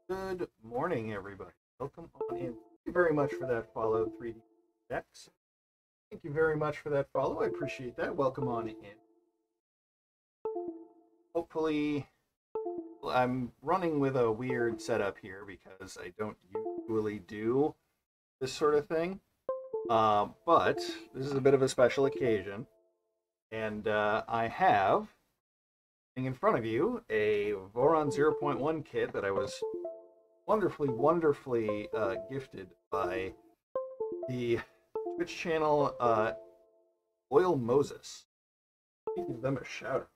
Good morning, everybody. Welcome on in. Thank you very much for that follow, 3D Dex. Thank you very much for that follow. I appreciate that. Welcome on in. Hopefully, I'm running with a weird setup here because I don't usually do this sort of thing. But this is a bit of a special occasion. And I have in front of you a Voron 0.1 kit that I was wonderfully gifted by the Twitch channel Oil Moses. Give them a shout out.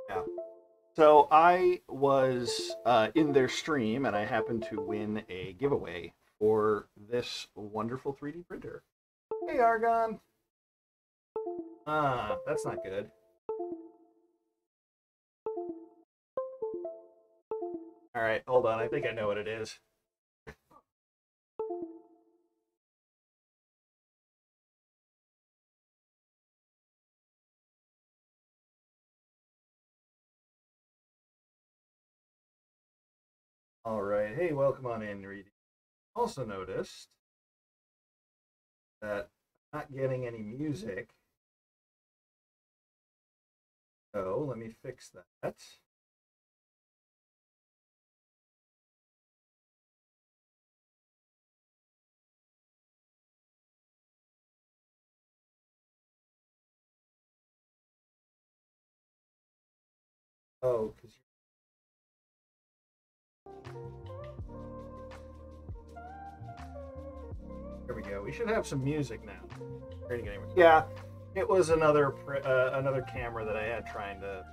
Yeah. So I was in their stream and I happened to win a giveaway for this wonderful 3D printer. Hey, Argon. That's not good. All right, hold on. I think I know what it is. All right. Hey, welcome on in, Reedy. Also noticed that I'm not getting any music. So let me fix that. Oh, because there we go. We should have some music now. Yeah, it was another camera that I had trying to.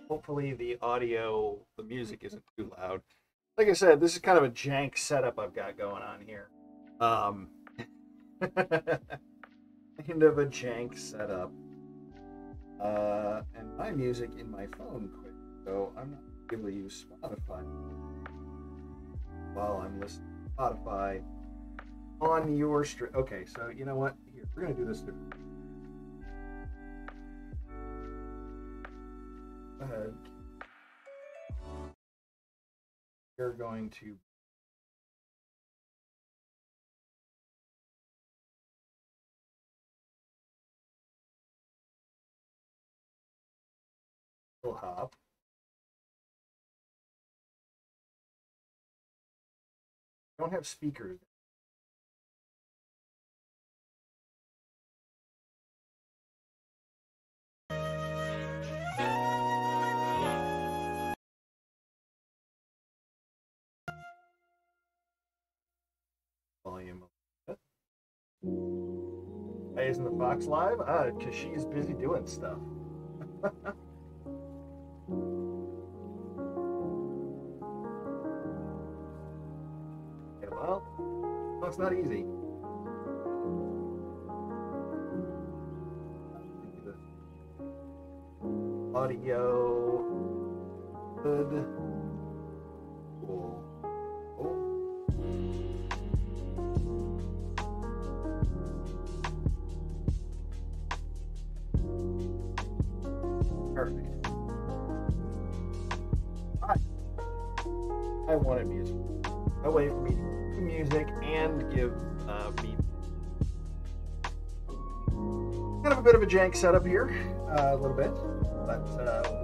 Hopefully the audio, the music isn't too loud. Like I said, this is kind of a jank setup I've got going on here. Kind of a jank setup. And my music in my phone quit, so I'm not able to use Spotify while I'm listening to Spotify on your stream. Okay, so you know what? Here, we're gonna do this different. Go ahead. We're going to hop. Don't have speakers. Volume. Why isn't the Fox live? Because she's busy doing stuff. Yeah, well, it's not easy. Audio. Good. Cool. Perfect. I wanted music. A way for me to do music and give me Kind of a bit of a jank setup here, a little bit, but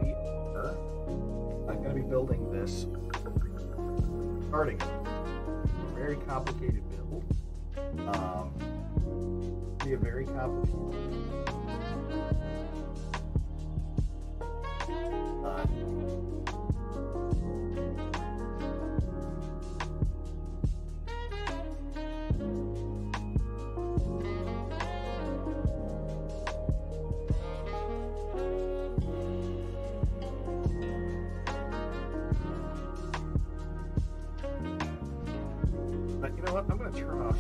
we are going to be building this starting a very complicated build. Be a very complicated. But you know what? I'm going to turn off.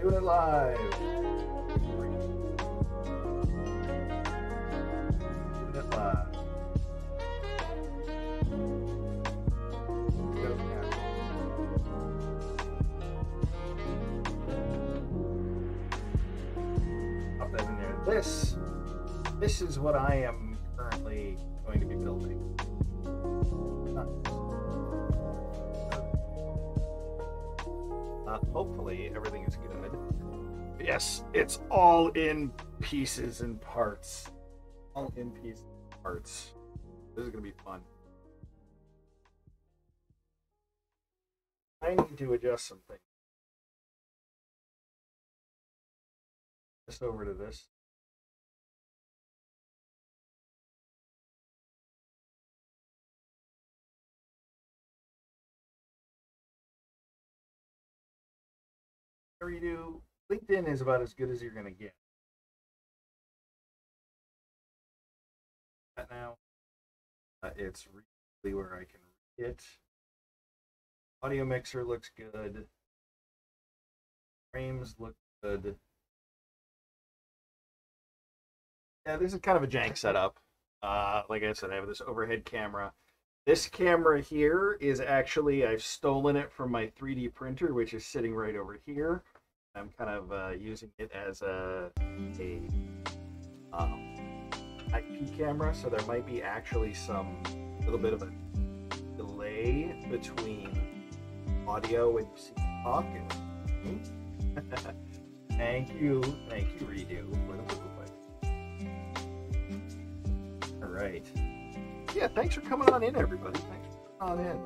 Doing it live. Doing it live. Pop that in there. This is what I am currently going to be building. Hopefully everything is good. Yes, it's all in pieces and parts. All in pieces and parts. This is going to be fun. I need to adjust some things. Just over to this. Whatever you do, LinkedIn is about as good as you're going to get. Now, it's really where I can read it. Audio mixer looks good. Frames look good. Yeah, this is kind of a jank setup. Like I said, I have this overhead camera. This camera here is actually, I've stolen it from my 3D printer, which is sitting right over here. I'm kind of using it as a IP camera, so there might be actually some little bit of a delay between audio when you see me talk. Thank you, Redo, for the blue. All right. Yeah, thanks for coming on in, everybody. Thanks for coming on in.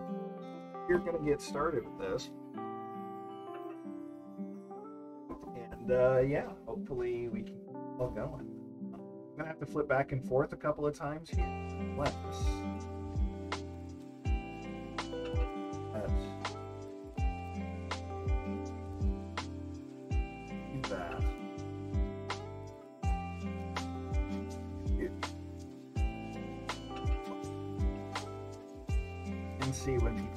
We're going to get started with this. And yeah, hopefully we can keep all going. I'm going to have to flip back and forth a couple of times here. Let's do that. And see when people.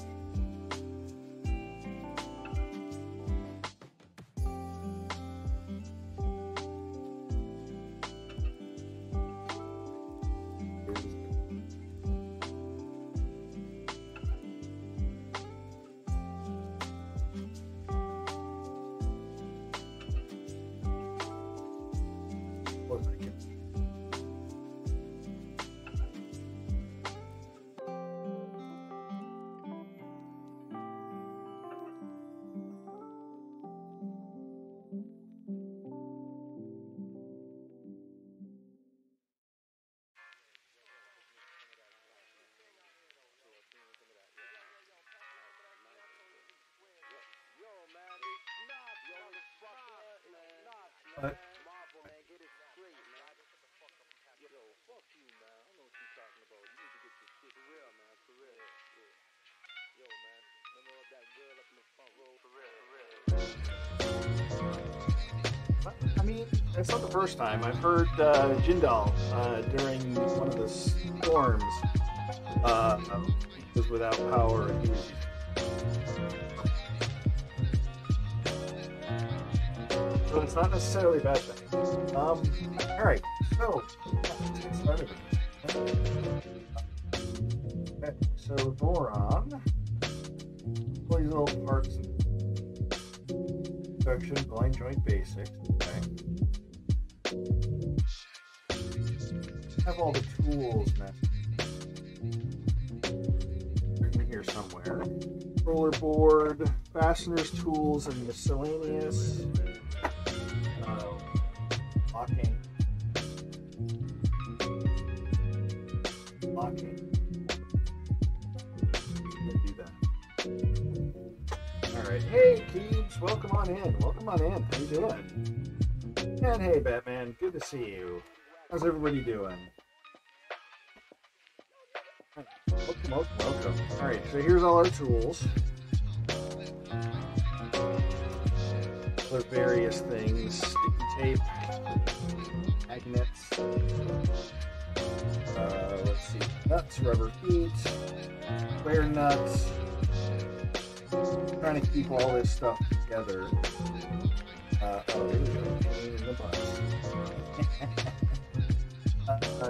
But Marvel, man, get it straight, man. Shut the fuck up, Captain. Yo, fuck you, man. I don't know what you're talking about. You need to get your shit for real, man. For real. Yeah. Yo, man. Remember that girl up in the front row? For real. I mean, it's not the first time. I've heard Jindal during one of the storms was without power. And he was so it's not necessarily a bad thing. All right, so let's get started. Okay, so Voron, all these little parts and production, blind joint basics. Okay, have all the tools now. They're in here somewhere. Roller board, fasteners, tools, and miscellaneous. Locking. Locking. We'll do that. Alright. Hey, Keebs. Welcome on in. Welcome on in. How you doing? And hey, Batman. Good to see you. How's everybody doing? Welcome. Alright, so here's all our tools. Other various things. Sticky tape. Magnets. Let's see. Nuts, rubber feet. Square nuts. Trying to keep all this stuff together. Oh, there we go. Pain in the butt.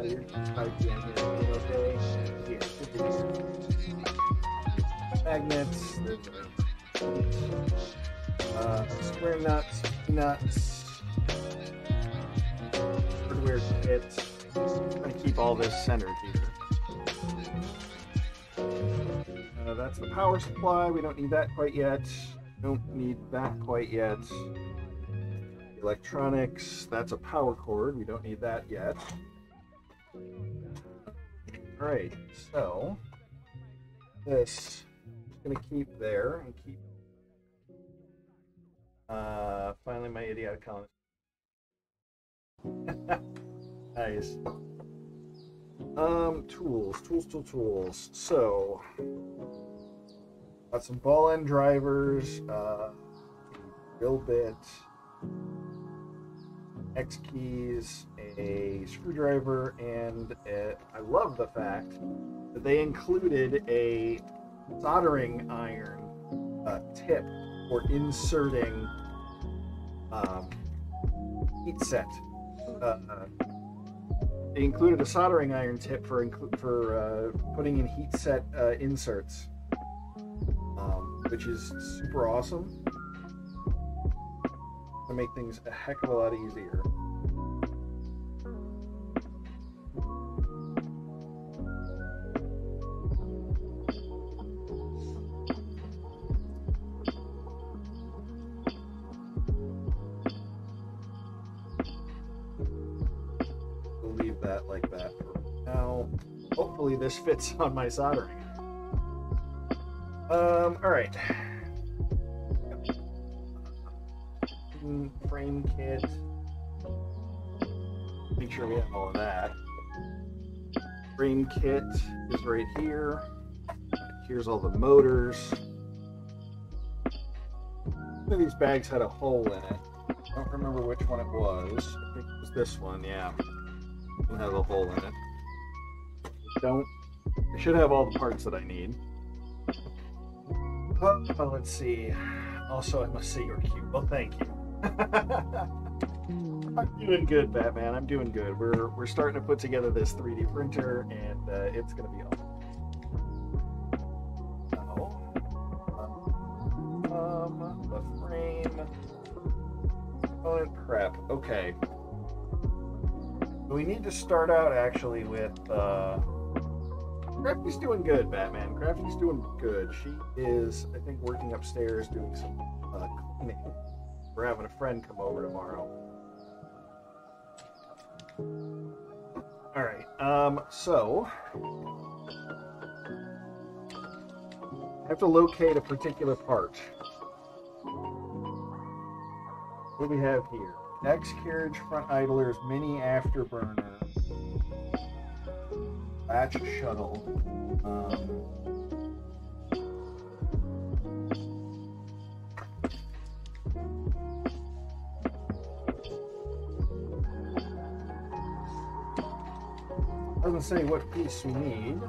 You're again here. Okay? Here, good to hear. Magnets. Square nuts, nuts. Hardware kit. Trying to keep all this centered here. That's the power supply. We don't need that quite yet. Don't need that quite yet. Electronics. That's a power cord. We don't need that yet. Alright, so this I'm going to keep there and keep finally my idiotic column. Nice. Tools. So got some ball end drivers, drill bit, X keys, a screwdriver, and I love the fact that they included a soldering iron tip for inserting heat set. They included a soldering iron tip for putting in heat set inserts, which is super awesome. To make things a heck of a lot easier. We'll leave that like that for now. Hopefully this fits on my soldering. All right. Frame kit. Make sure we have all of that. Frame kit is right here. Here's all the motors. One of these bags had a hole in it. I don't remember which one it was. I think it was this one, yeah. It has a hole in it. I should have all the parts that I need. Oh, let's see. Also, I must say you're cute. Well, thank you. I'm doing good, Batman. I'm doing good. We're starting to put together this 3D printer, and it's gonna be awesome. The frame component prep. Okay. So we need to start out actually with Crafty's doing good, Batman. Crafty's doing good. She is, I think, working upstairs doing some cleaning. We're having a friend come over tomorrow. Alright, so I have to locate a particular part. What do we have here? X carriage front idlers, mini afterburner, latch shuttle. Doesn't say what piece we need.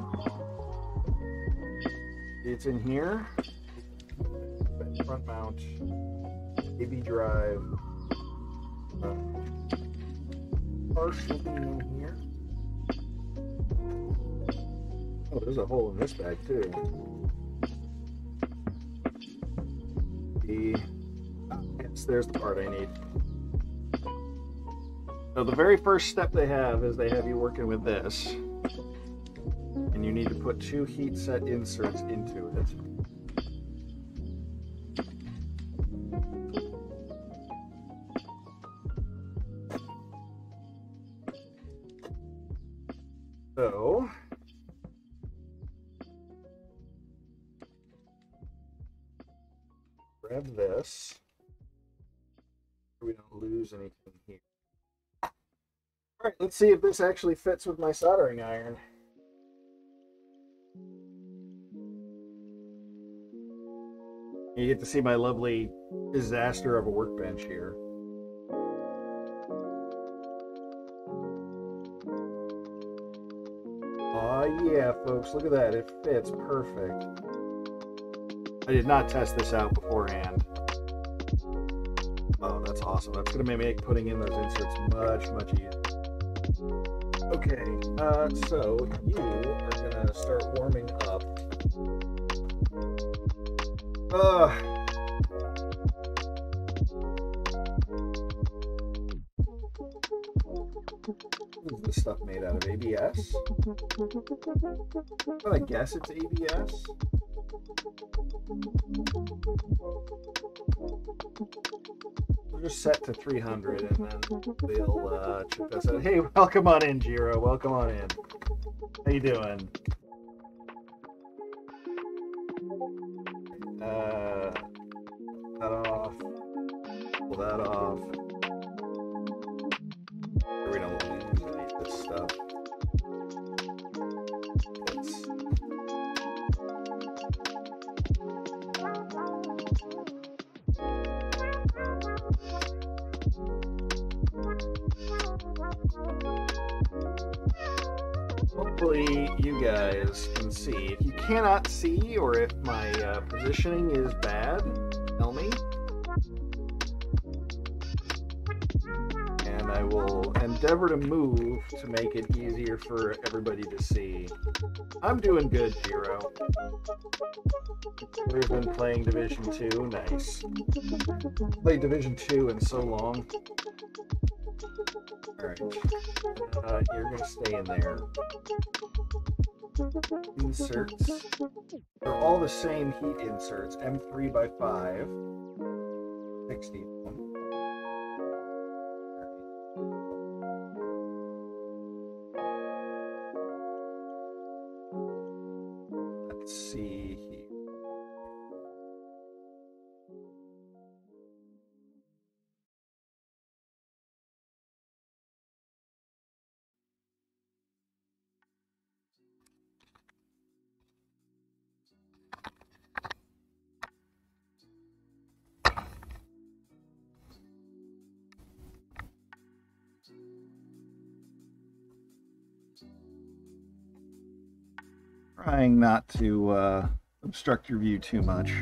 It's in here. Front mount, AB drive. Partially in here. Oh, there's a hole in this bag too. Yes, there's the part I need. So the very first step they have is they have you working with this, and you need to put 2 heat set inserts into it. So grab this so we don't lose anything here. All right, let's see if this actually fits with my soldering iron. You get to see my lovely disaster of a workbench here. Aw, yeah, folks, look at that. It fits perfect. I did not test this out beforehand. Oh, that's awesome. That's going to make putting in those inserts much easier. Okay, so you are going to start warming up. What is this stuff made out of? ABS? Well, I guess it's ABS. We'll just set to 300 and then they'll check us out. Hey, welcome on in, Jiro. Welcome on in. How you doing? That off. Pull that off. We don't lose any of this stuff. Hopefully you guys can see. If you cannot see or if my positioning is bad, tell me. And I will endeavor to move to make it easier for everybody to see. I'm doing good, Jiro. We've been playing Division 2. Nice. Played Division 2 in so long. Alright. You're going to stay in there. Inserts. They're all the same heat inserts. M3x5. 60. Let's see here. Trying not to obstruct your view too much.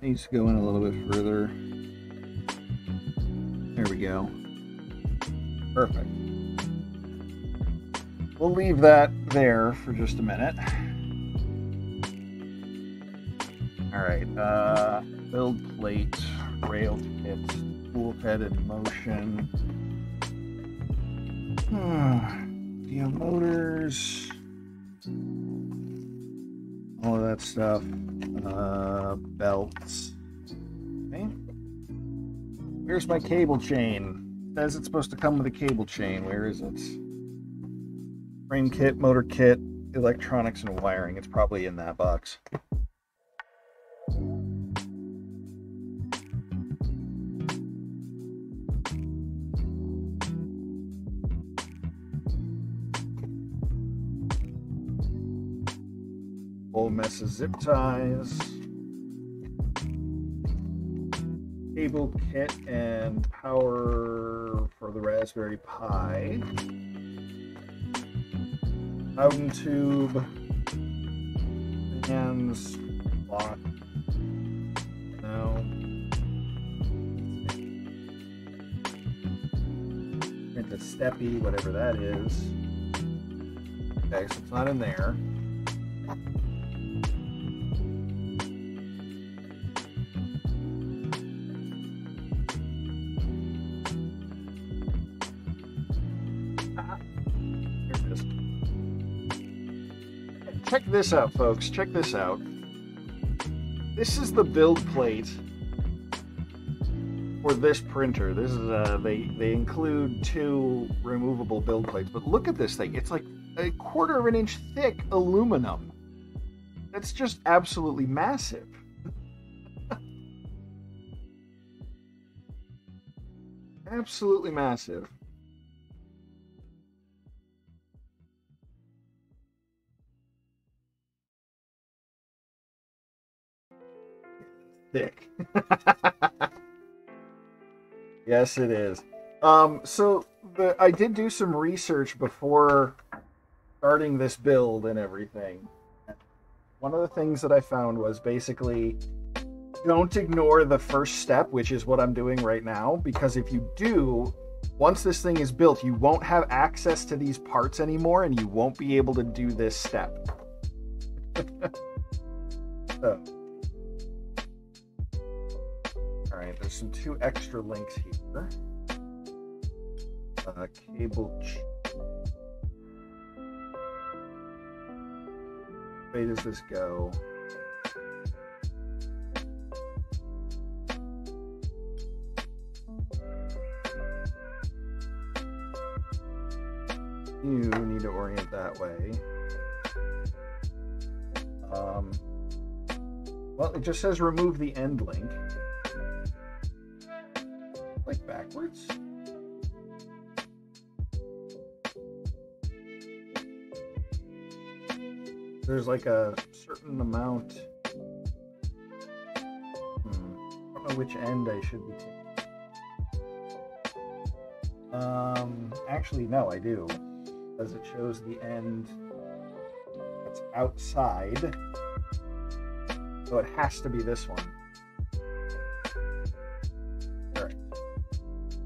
Needs to go in a little bit further. There we go. Perfect. We'll leave that there for just a minute. All right. Build plate, rail kit, tool head in motion. Steel motors. All of that stuff. Belts. Okay. Here's my cable chain. It says it's supposed to come with a cable chain. Where is it? Frame kit, motor kit, electronics, and wiring. It's probably in that box. Whole mess of zip ties. Cable kit and power for the Raspberry Pi. Bowden tube. Hands. Lock. No. Print a steppy, whatever that is. Okay, so it's not in there. check this out, folks. Check this out. This is the build plate for this printer. This is they include 2 removable build plates, but look at this thing. It's like a 1/4 of an inch thick aluminum. That's just absolutely massive. Absolutely massive. Thick. Yes, it is. So I did do some research before starting this build and everything. One of the things that I found was basically don't ignore the first step, which is what I'm doing right now, because if you do, once this thing is built, you won't have access to these parts anymore and you won't be able to do this step. So. Alright, there's some 2 extra links here. Cable. Where does this go? You need to orient that way. Well, it just says remove the end link. Like backwards? There's like a certain amount. I don't know which end I should be taking. Actually, no, I do. Because it shows the end that's outside. So it has to be this one. Alright.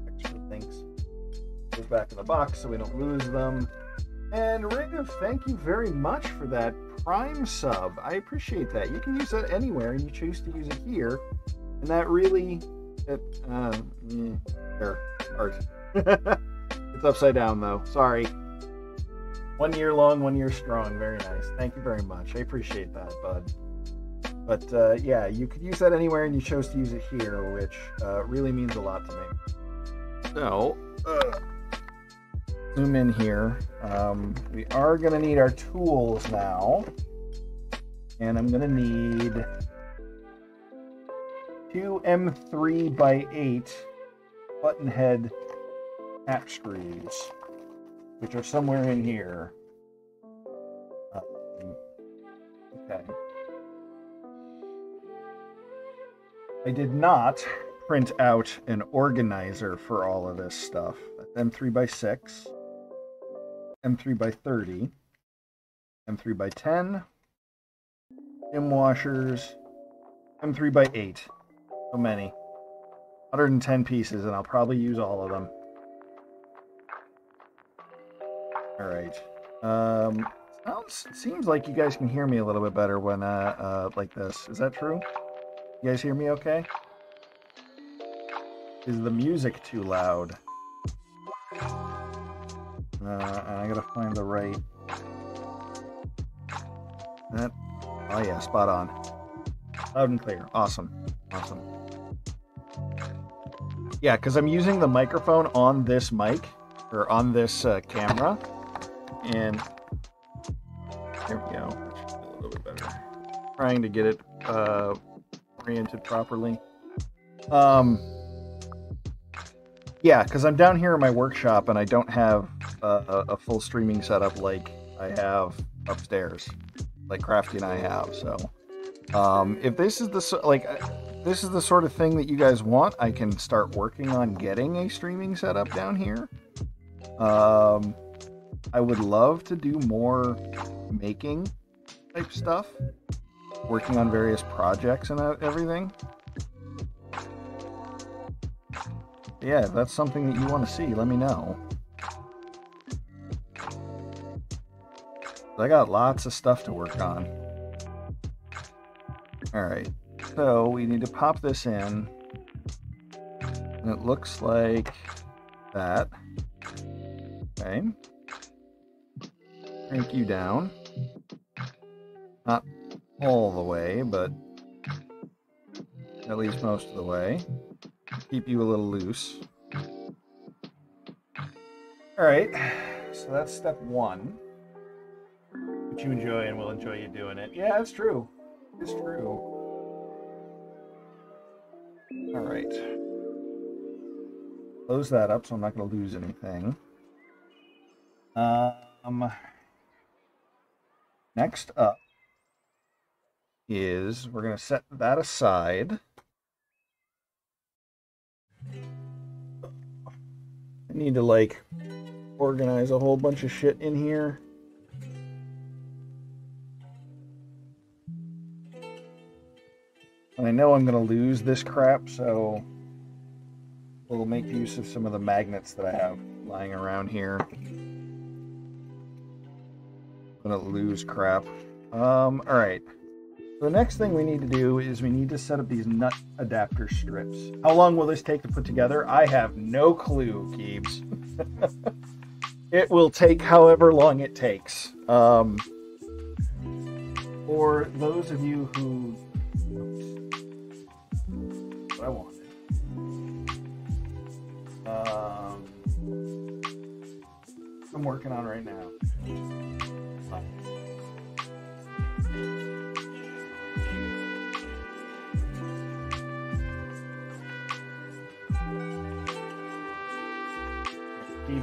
Extra things. Goes back in the box so we don't lose them. And Riv, thank you very much for that Prime sub. I appreciate that. You can use that anywhere, and you choose to use it here. And that really... there. Art. It's upside down, though. Sorry. 1 year long, 1 year strong. Very nice. Thank you very much. I appreciate that, bud. But, yeah, you could use that anywhere, and you chose to use it here, which really means a lot to me. So, zoom in here. We are going to need our tools now. And I'm going to need 2 M3x8 button head tap screws, which are somewhere in here. Okay. I did not print out an organizer for all of this stuff. That's M3x6, M3x30, M3x10, skim washers, M3x8. So many. 110 pieces, and I'll probably use all of them. Alright. Seems like you guys can hear me a little bit better when like this. Is that true? You guys hear me okay? Is the music too loud? And I gotta find the right... That... Oh yeah, spot on. Loud and clear. Awesome. Awesome. Yeah, because I'm using the microphone on this mic, or on this camera, and there we go. That should be a little bit better. Trying to get it oriented properly. Yeah, because I'm down here in my workshop and I don't have a full streaming setup like I have upstairs, like Crafty and I have. So, if this is the this is the sort of thing that you guys want, I can start working on getting a streaming setup down here. I would love to do more making type stuff, working on various projects and everything. Yeah, if that's something that you want to see, let me know. I got lots of stuff to work on. Alright, so we need to pop this in. And it looks like that. Okay. Crank you down. Not all the way, but at least most of the way. Keep you a little loose. All right, so that's step one. Which you enjoy and we'll enjoy you doing it. Yeah, it's true. It's true. All right. Close that up so I'm not going to lose anything. Next up is we're going to set that aside. I need to like organize a whole bunch of shit in here. And I know I'm going to lose this crap, so we'll make use of some of the magnets that I have lying around here. I'm going to lose crap. All right. So the next thing we need to do is we need to set up these nut adapter strips. How long will this take to put together? I have no clue, Keebs. It will take however long it takes. For those of you who... what I wanted. I'm working on right now.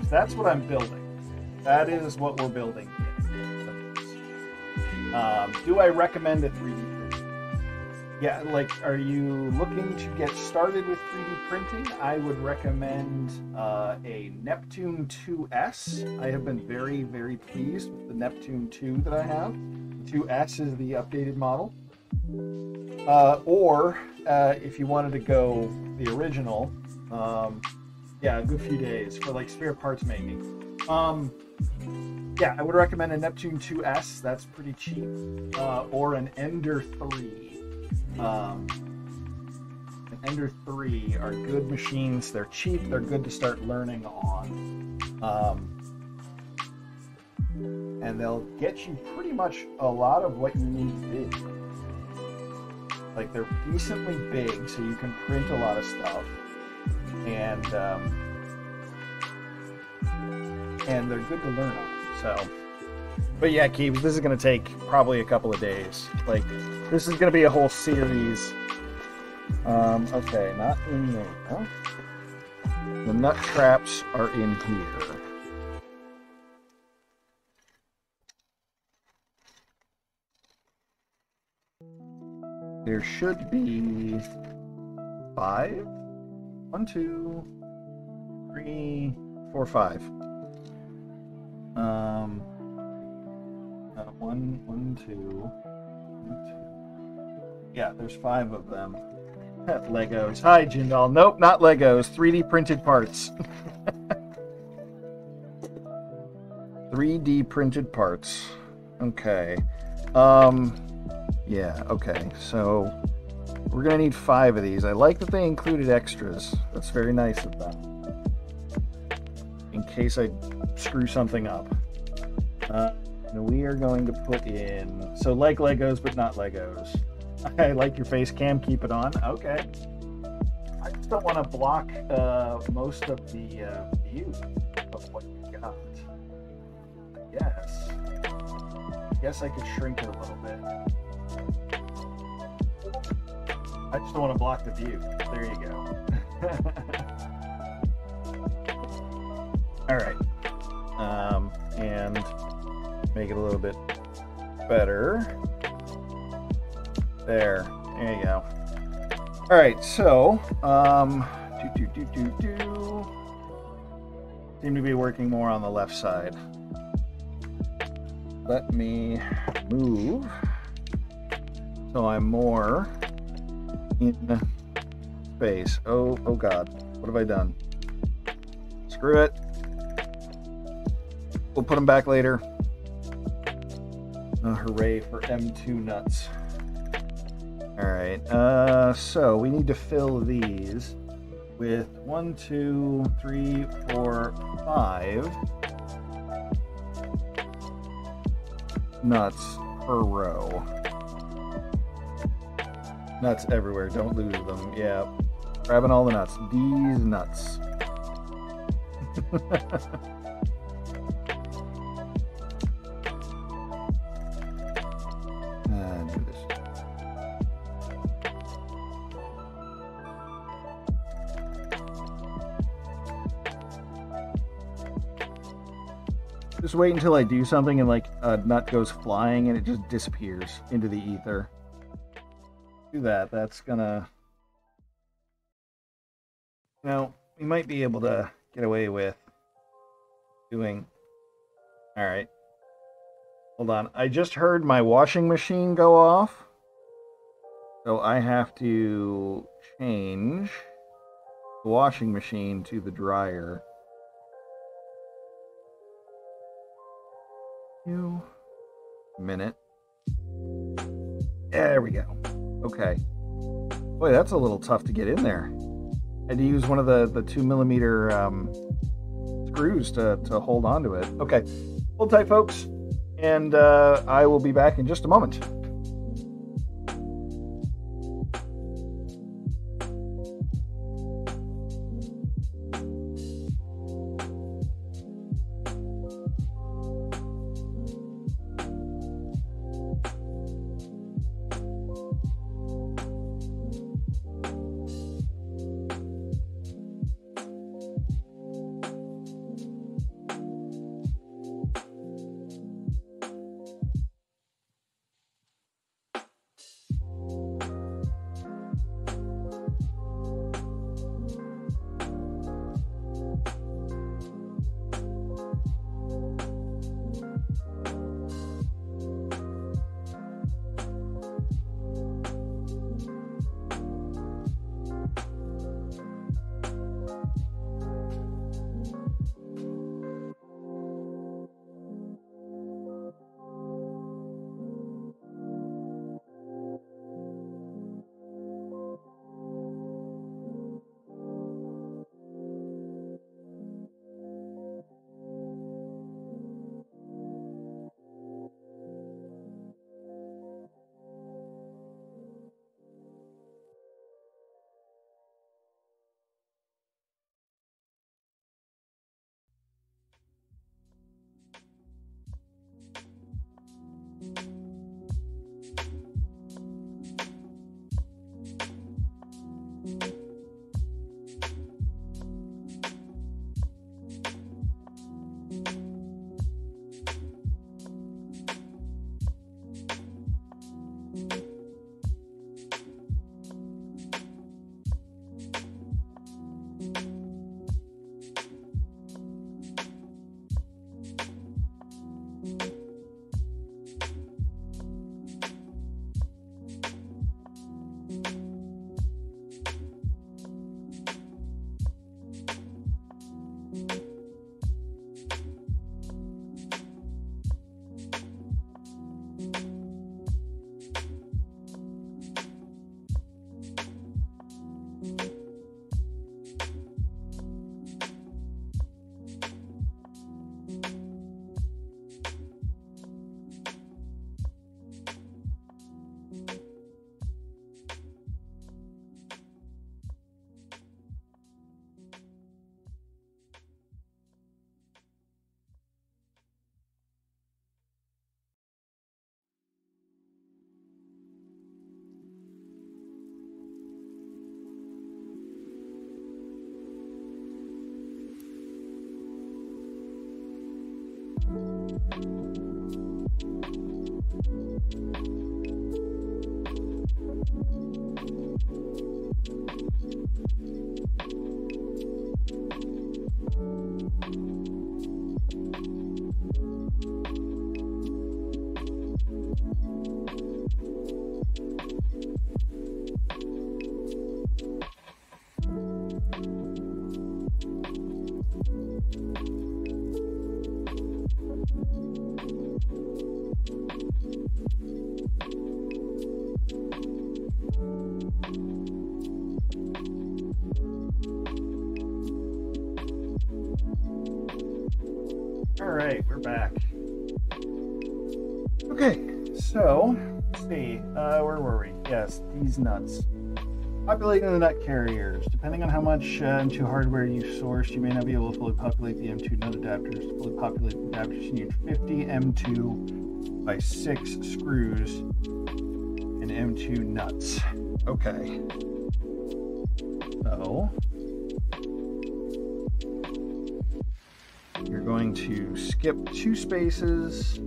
That's what I'm building. That is what we're building. Do I recommend a 3D printer? Yeah, like, are you looking to get started with 3D printing? I would recommend a Neptune 2S. I have been very, very pleased with the Neptune 2 that I have. The 2S is the updated model. Or if you wanted to go the original, yeah, a good few days for like spare parts making. Yeah, I would recommend a Neptune 2S. That's pretty cheap. Or an Ender 3. An Ender 3 are good machines. They're cheap. They're good to start learning on. And they'll get you pretty much a lot of what you need to do. Like, they're decently big, so you can print a lot of stuff. And they're good to learn on. So, but yeah, Keebs, this is going to take probably a couple of days. Like, this is going to be a whole series. Okay, not in there. Huh? The nut traps are in here. There should be 5. 1, 2, 3, 4, 5. 1, 2. Yeah, there's 5 of them. Legos. Hi, Jindal. Nope, not Legos. 3D printed parts. 3D printed parts. Okay. Yeah, okay. So we're gonna need 5 of these. I like that they included extras. That's very nice of them. In case I screw something up. And we are going to put in, so like Legos, but not Legos. I like your face cam, keep it on. Okay. I just don't want to block most of the view of what you got. I guess I could shrink it a little bit. I just don't want to block the view. There you go. All right. And make it a little bit better. There you go. All right, so seem to be working more on the left side. Let me move so I'm more in space. Oh God, what have I done? Screw it. We'll put them back later. Oh, hooray for M2 nuts. All right, so we need to fill these with 1, 2, 3, 4, 5 nuts. per row. Nuts everywhere. Don't lose them. Yeah. Grabbing all the nuts. These nuts. Do this. Just wait until I do something and like a nut goes flying and it just disappears into the ether. Do that. That's gonna... You know, we might be able to get away with doing... Alright. Hold on. I just heard my washing machine go off. So I have to change the washing machine to the dryer. Minute. There we go. Okay. Boy, that's a little tough to get in there. I had to use one of the 2mm screws to hold on to it. Okay. Hold tight, folks. And I will be back in just a moment. All right, we're back. Okay, So, let's see. Where were we? Yes, these nuts. Populating the nut carriers. Depending on how much M2 hardware you sourced, you may not be able to fully populate the M2 nut adapters. To fully populate the adapters, you need 50 M2 by 6 screws and M2 nuts. Okay. So, you're going to skip 2 spaces,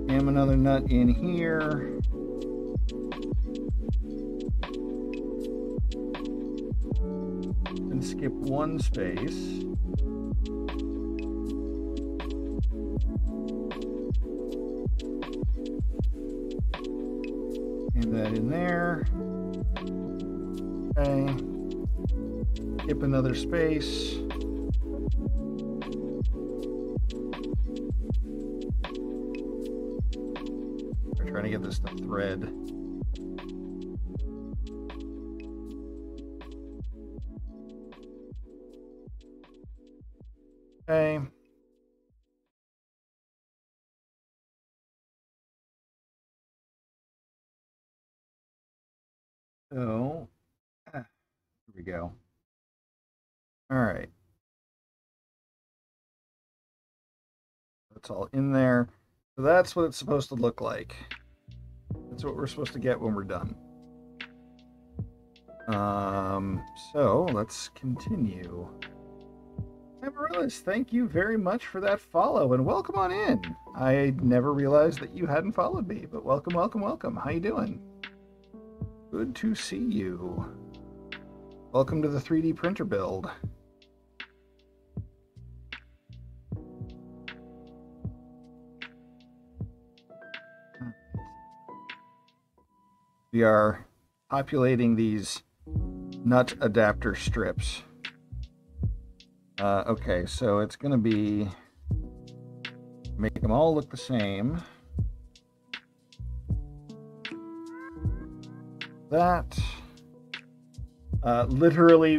jam another nut in here. Skip 1 space. And that in there. Okay. Skip another space. We're trying to get this to thread. Okay. So, here we go. All right. That's all in there. So that's what it's supposed to look like. That's what we're supposed to get when we're done. So let's continue. Amaryllis, thank you very much for that follow and welcome on in. I never realized that you hadn't followed me, but welcome, welcome, welcome. How you doing? Good to see you. Welcome to the 3D printer build. We are populating these nut adapter strips. Okay, so it's going to be, make them all look the same. That, literally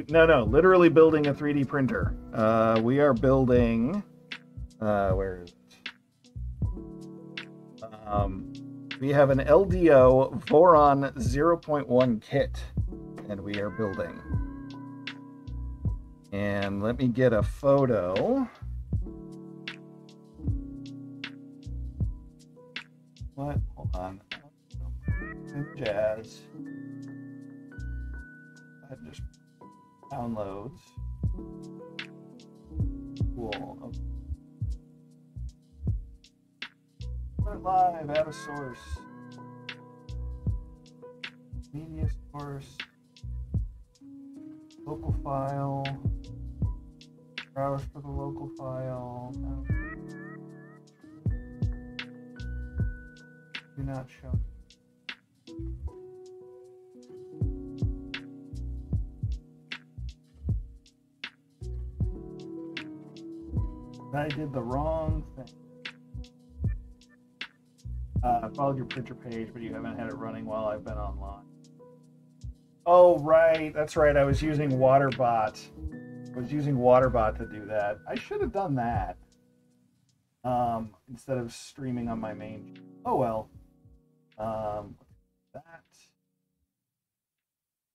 building a 3D printer. We are building, where is it? We have an LDO Voron 0.1 kit, and we are building. And let me get a photo. What? Hold on. Jazz. That just downloads. Cool. Okay. Start live, add a source. Media source. Local file. Browse for the local file. Do not show. I did the wrong thing. I followed your printer page, but you haven't had it running while I've been online. Oh, right. That's right. I was using Waterbot. I was using Waterbot to do that. I should have done that. Instead of streaming on my main. Oh, well.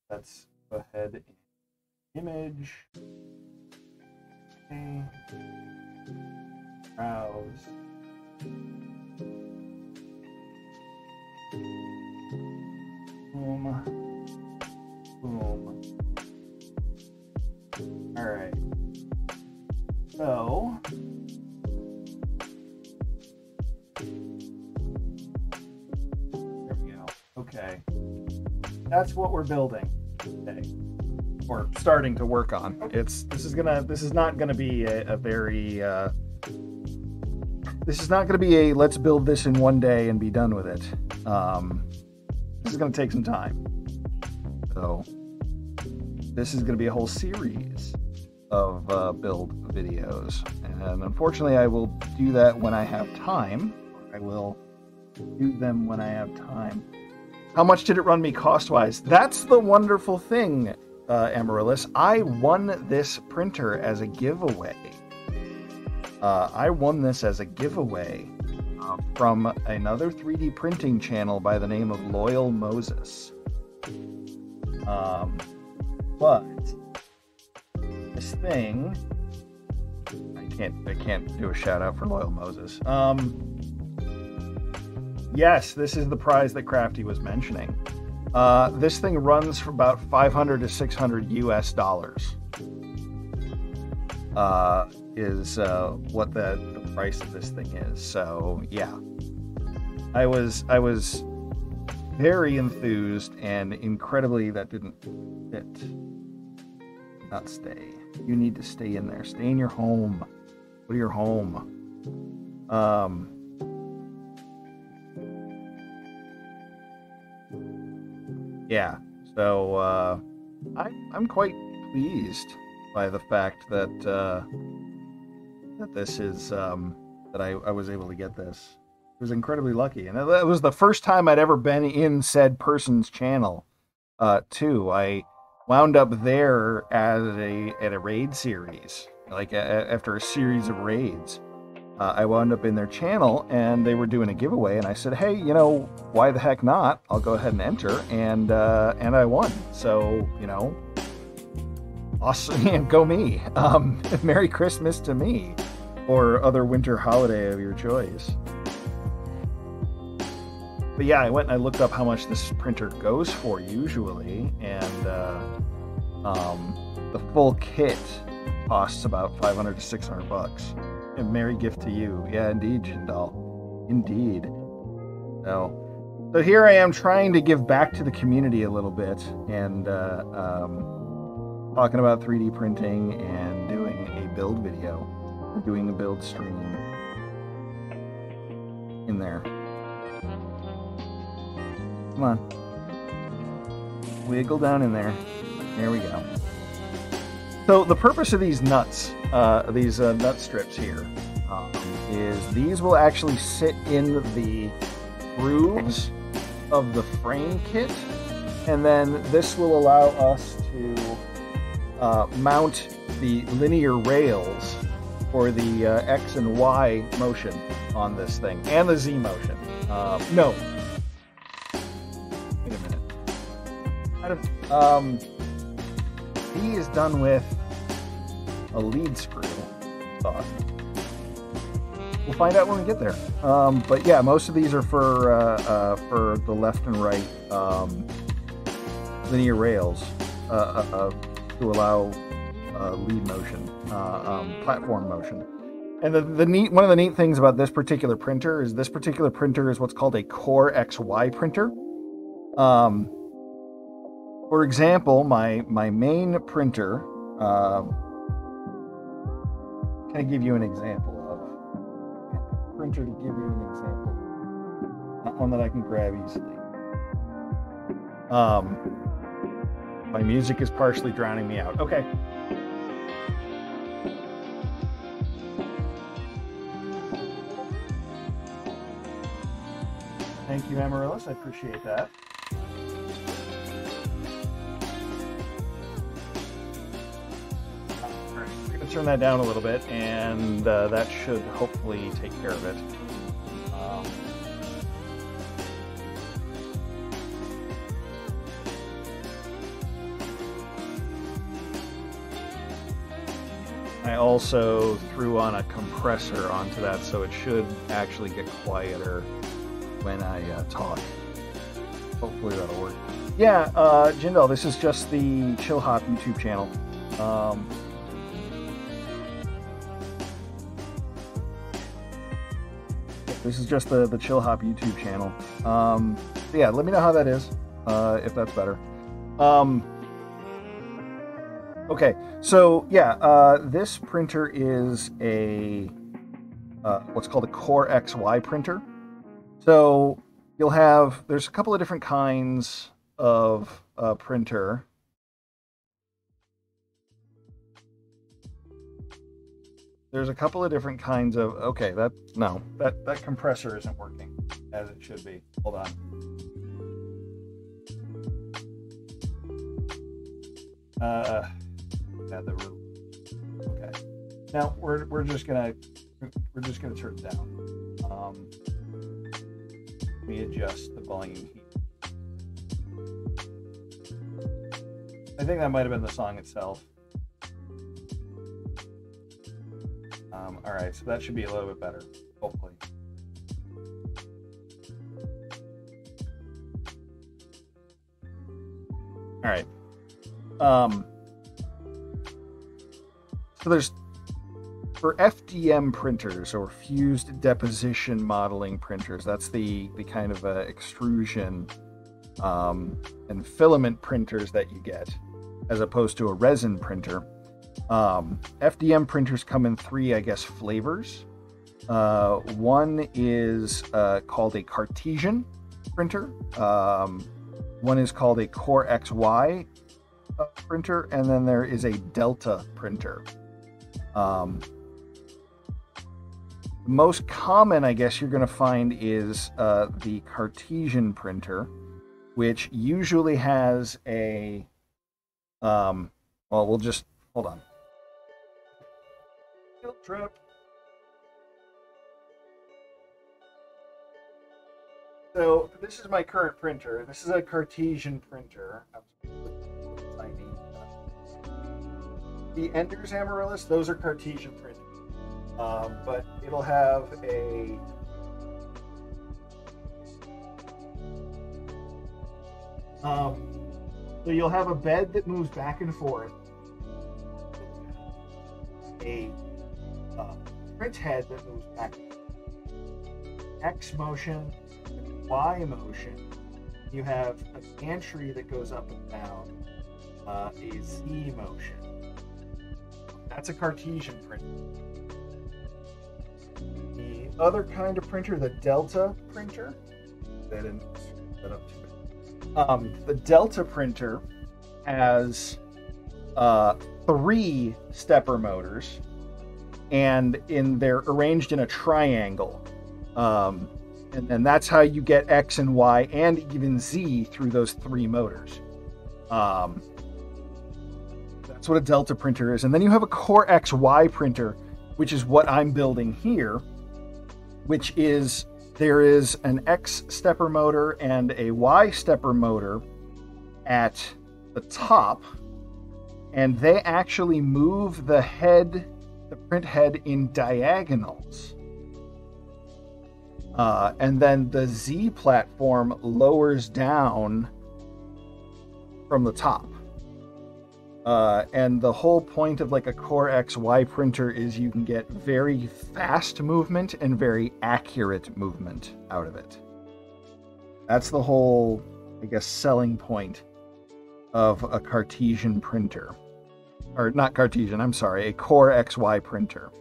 Let's go ahead and image. Okay. Browse. Boom. Boom. All right. So, there we go. Okay. That's what we're building today. Or starting to work on. This is not gonna be a very this is not gonna be a let's build this in one day and be done with it. This is gonna take some time. So this is gonna be a whole series of build videos. And unfortunately I will do that when I have time. I will do them when I have time. How much did it run me cost-wise? That's the wonderful thing, Amaryllis. I won this printer as a giveaway. I won this as a giveaway from another 3D printing channel by the name of Loyal Moses. But this thing, I can't do a shout out for Loyal Moses. Yes, this is the prize that Crafty was mentioning. This thing runs for about $500 to $600 US dollars. Is what the price of this thing is. So yeah, I was very enthused, and incredibly that didn't fit. Not stay. You need to stay in there. Stay in your home. Go to your home. Yeah. So I'm quite pleased by the fact that that this is that I was able to get this. I was incredibly lucky, and it was the first time I'd ever been in said person's channel. Too, I wound up there at a raid series, like after a series of raids. I wound up in their channel, and they were doing a giveaway, and I said, "Hey, you know, why the heck not? I'll go ahead and enter," and I won. So, you know, awesome, go me. Merry Christmas to me, or other winter holiday of your choice. But yeah, I went and I looked up how much this printer goes for usually, and the full kit costs about $500 to $600. A merry gift to you. Yeah, indeed, Jindal. Indeed. So here I am trying to give back to the community a little bit, and talking about 3D printing and doing a build video, doing a build stream in there. Come on. Wiggle down in there. There we go. So the purpose of these nuts, these nut strips here, is these will actually sit in the grooves of the frame kit, and then this will allow us to mount the linear rails for the X and Y motion on this thing, and the Z motion. No. Wait a minute. He is done with a lead screw. Thought. We'll find out when we get there. But yeah, most of these are for the left and right linear rails to allow lead motion, platform motion. And one of the neat things about this particular printer is what's called a Core XY printer. For example, my main printer, can I give you an example of a printer to give you an example? Not one that I can grab easily. My music is partially drowning me out. Okay. Thank you, Amaryllis. I appreciate that. Turn that down a little bit, and that should hopefully take care of it. I also threw on a compressor onto that, so it should actually get quieter when I talk. Hopefully that'll work. Yeah, Jindal, this is just the Chill Hop YouTube channel. This is just the Chill Hop YouTube channel. Yeah, let me know how that is, if that's better. Okay, so yeah, this printer is a what's called a Core XY printer. So there's a couple of different kinds of printer. There's a couple of different kinds of, okay, that compressor isn't working as it should be. Hold on. Okay. Now we're just gonna turn it down. me adjust the volume here. I think that might have been the song itself. All right, so that should be a little bit better, hopefully. All right. So there's, for FDM printers, or fused deposition modeling printers, that's the kind of extrusion and filament printers that you get, as opposed to a resin printer. FDM printers come in three, I guess, flavors. One is called a Cartesian printer. One is called a Core XY printer, and then there is a Delta printer. Most common, I guess, you're going to find is the Cartesian printer, which usually has a well, we'll just hold on. Guilt trip. So this is my current printer. This is a Cartesian printer. The Enders Amaryllis, those are Cartesian printers. But it'll have a so you'll have a bed that moves back and forth, a print head that moves back and forth, X motion, Y motion. You have a gantry that goes up and down, a Z motion. That's a Cartesian printer. The other kind of printer, the Delta printer, that didn't set up too bad. The Delta printer has 3 stepper motors, and they're arranged in a triangle. And that's how you get X and Y and even Z through those 3 motors. That's what a Delta printer is. And then you have a Core XY printer, which is what I'm building here, which is, there is an X stepper motor and a Y stepper motor at the top, and they actually move the head, the print head, in diagonals. And then the Z platform lowers down from the top. And the whole point of like a Core XY printer is you can get very fast movement and very accurate movement out of it. That's the whole, I guess, selling point of a Cartesian printer. Or not Cartesian, I'm sorry, a Core XY printer.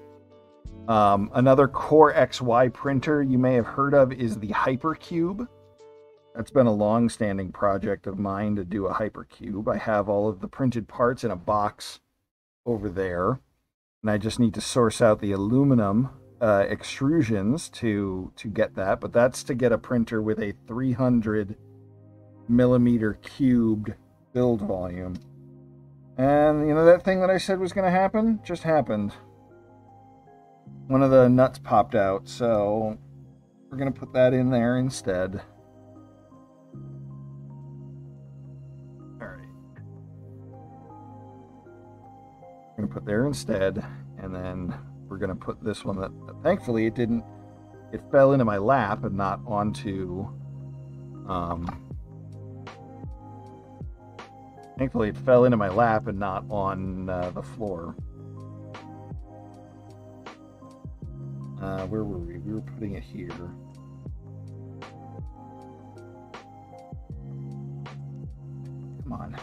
Another Core XY printer you may have heard of is the Hypercube. That's been a long-standing project of mine to do a Hypercube. I have all of the printed parts in a box over there, and I just need to source out the aluminum extrusions to get that. But that's to get a printer with a 300 millimeter cubed build volume. And you know that thing that I said was going to happen just happened. One of the nuts popped out, so we're going to put that in there instead. Going to put there instead, and then we're going to put this one that thankfully it fell into my lap and not onto thankfully it fell into my lap and not on the floor. Where were we? We were putting it here. Come on.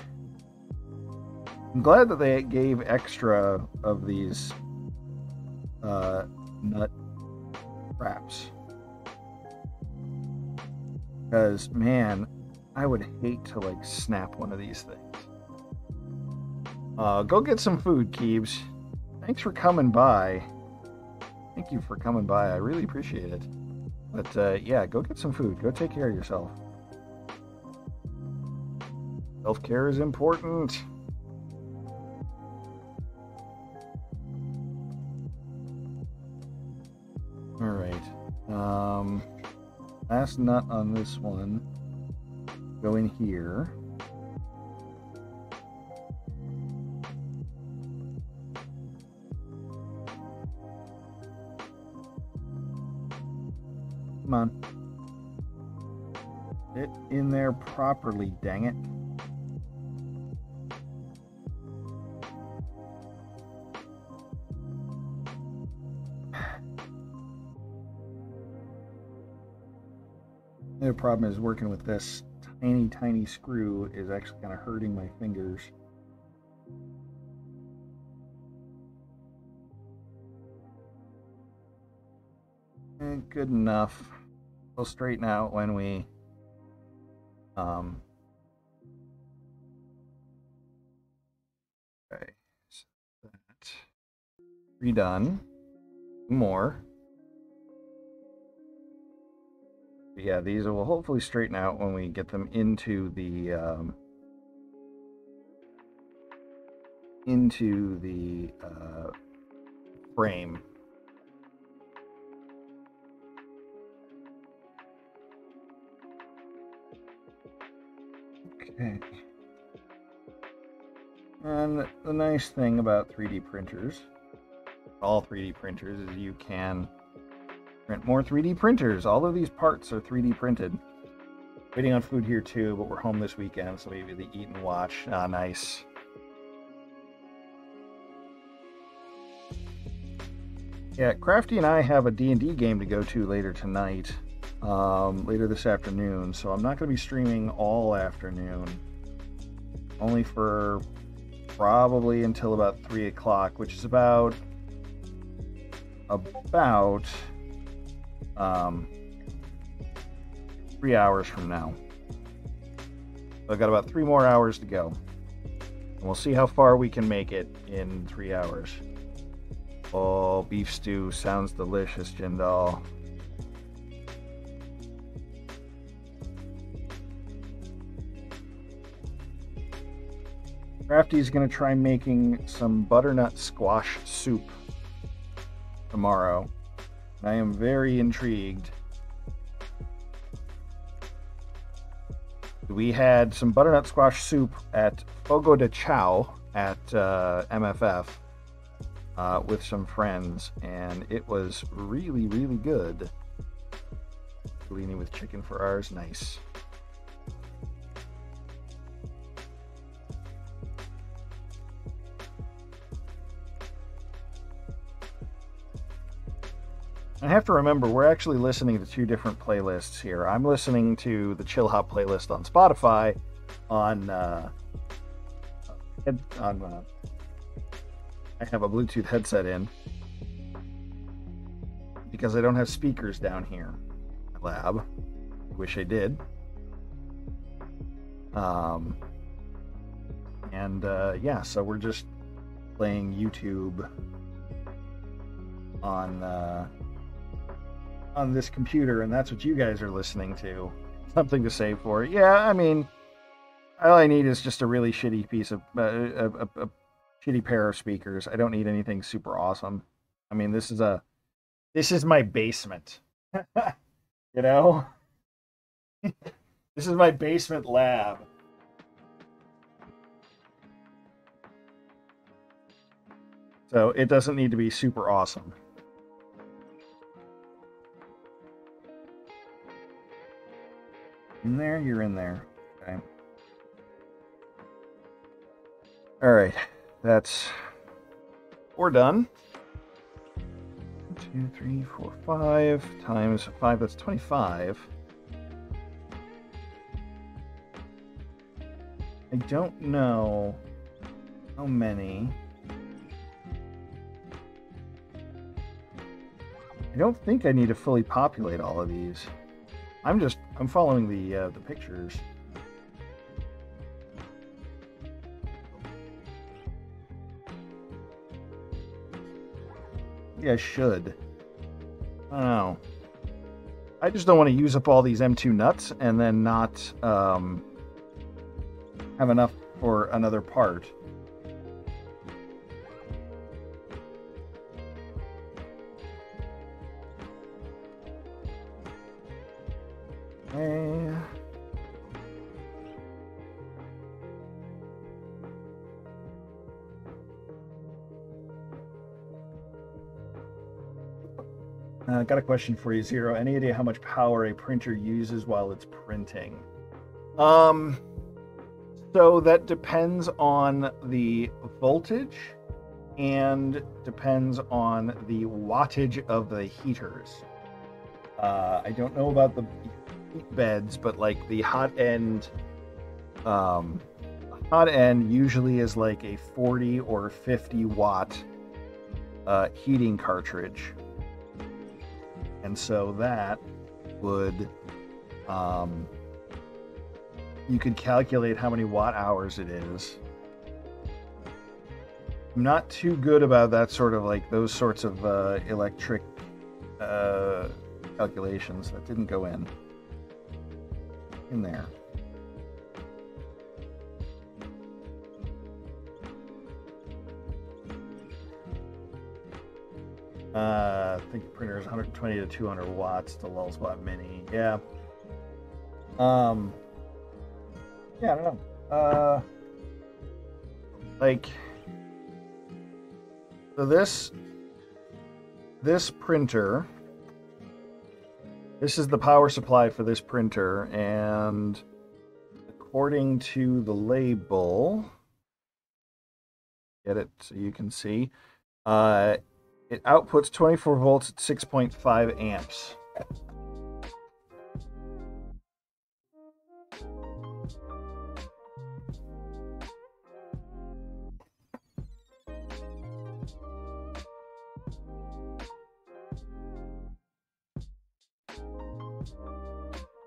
I'm glad that they gave extra of these nut wraps. Because, man, I would hate to, like, snap one of these things. Go get some food, Keebs. Thanks for coming by. Thank you for coming by. I really appreciate it. But, yeah, go get some food. Go take care of yourself. Self-care is important. All right. last nut on this one go in here. Come on. Get in there properly, dang it. The problem is working with this tiny screw is actually kind of hurting my fingers. And good enough. We'll straighten out when we okay, so that redone. More. Yeah, these will hopefully straighten out when we get them into the frame. Okay. And the nice thing about 3D printers, all 3D printers, is you can print more 3D printers. All of these parts are 3D printed. Waiting on food here too, but we're home this weekend, so maybe the eat and watch. Ah, nice. Yeah, Crafty and I have a D&D game to go to later tonight, later this afternoon, so I'm not going to be streaming all afternoon. Only for probably until about 3 o'clock, which is about 3 hours from now. So I've got about 3 more hours to go. And we'll see how far we can make it in 3 hours. Oh, beef stew sounds delicious, Jindal. Crafty's going to try making some butternut squash soup tomorrow. And I am very intrigued. We had some butternut squash soup at Fogo de Chao at MFF with some friends, and it was really, really good. Bellini with chicken for ours, nice. I have to remember, we're actually listening to 2 different playlists here. I'm listening to the Chill Hop playlist on Spotify, I have a Bluetooth headset in because I don't have speakers down here in the lab. I wish I did. Yeah, so we're just playing YouTube on this computer, and that's what you guys are listening to. Something to say for it. Yeah, I mean, all I need is just a really shitty piece of a shitty pair of speakers. I don't need anything super awesome. I mean, this is my basement. You know? This is my basement lab. So it doesn't need to be super awesome. In there, you're in there. Okay. All right, we're done. 1, 2, 3, 4, 5 times 5. That's 25. I don't know how many. I don't think I need to fully populate all of these. I'm following the pictures. Yeah, I should. I don't know. I just don't want to use up all these M2 nuts and then not have enough for another part. Okay. Got a question for you, Zero. Any idea how much power a printer uses while it's printing? So that depends on the voltage and depends on the wattage of the heaters. I don't know about the heat beds, but like the hot end usually is like a 40 or 50 watt heating cartridge. And so that would, you could calculate how many watt hours it is. I'm not too good about that sort of like those sorts of electric calculations. That didn't go in there. I think the printer is 120 to 200 watts. The Lulzbot Mini, yeah. Yeah, I don't know. Like, so this printer. This is the power supply for this printer, and according to the label, get it so you can see. It outputs 24 volts at 6.5 amps.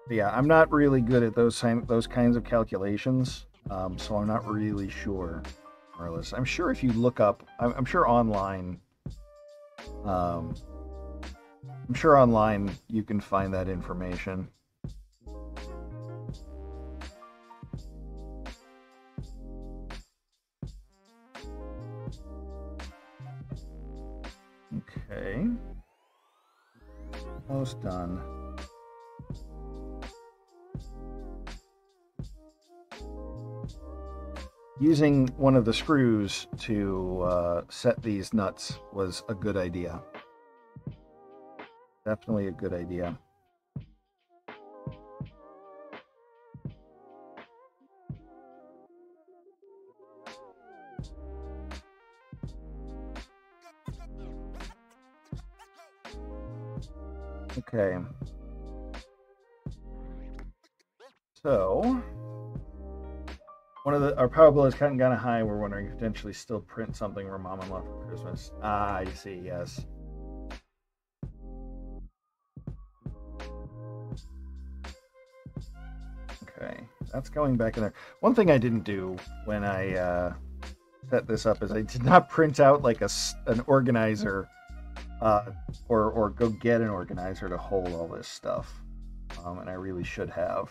Yeah, I'm not really good at those kinds of calculations, so I'm not really sure. Marlis, I'm sure if you look up, I'm sure online. I'm sure online you can find that information. Okay. Almost done. Using one of the screws to set these nuts was a good idea. Definitely a good idea. Okay. So our power bill has gotten kind of high. We're wondering if potentially still print something for Mom-in-Law for Christmas. Ah, I see. Yes. Okay, that's going back in there. One thing I didn't do when I set this up is I did not print out like an organizer, or go get an organizer to hold all this stuff, and I really should have.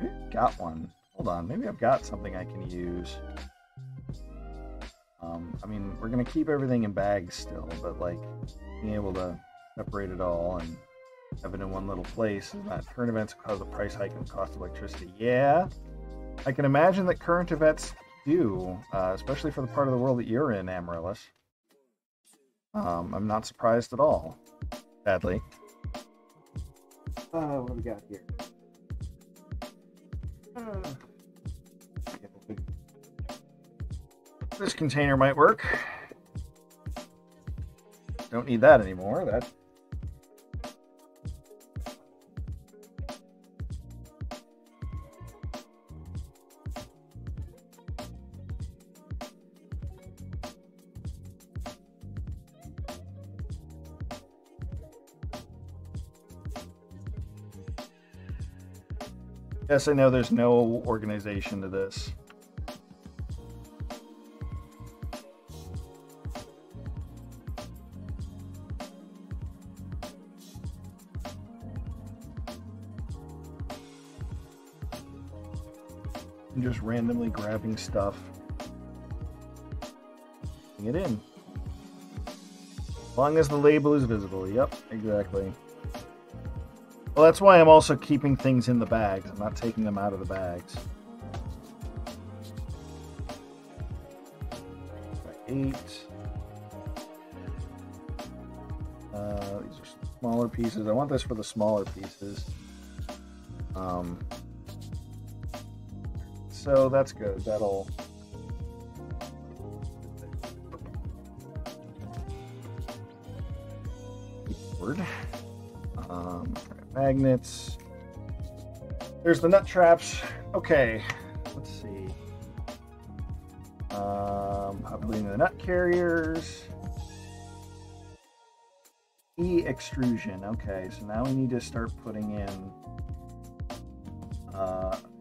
Maybe I've got one. Hold on, maybe I've got something I can use. I mean, we're gonna keep everything in bags still, but like being able to separate it all and have it in one little place is not. Current events cause a price hike in the cost of electricity. Yeah, I can imagine that current events do, especially for the part of the world that you're in, Amaryllis. I'm not surprised at all, sadly. What do we got here? This container might work. Don't need that anymore. That. Yes, I know there's no organization to this. I'm just randomly grabbing stuff. Putting it in. As long as the label is visible. Yep, exactly. Well, that's why I'm also keeping things in the bags. I'm not taking them out of the bags. 8. These are smaller pieces. I want this for the smaller pieces. So that's good. That'll... Magnets. There's the nut traps. Okay, let's see. Putting the nut carriers. E-extrusion. Okay, so now we need to start putting in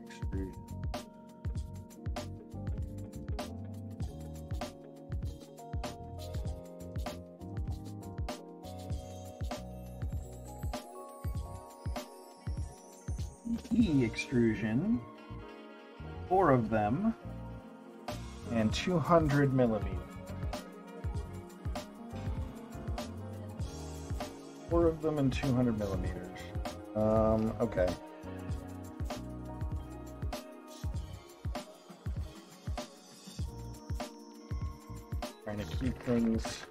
extrusion. E-extrusion. 4 of them. And 200 millimeters. 4 of them and 200 millimeters. Okay. Trying to keep things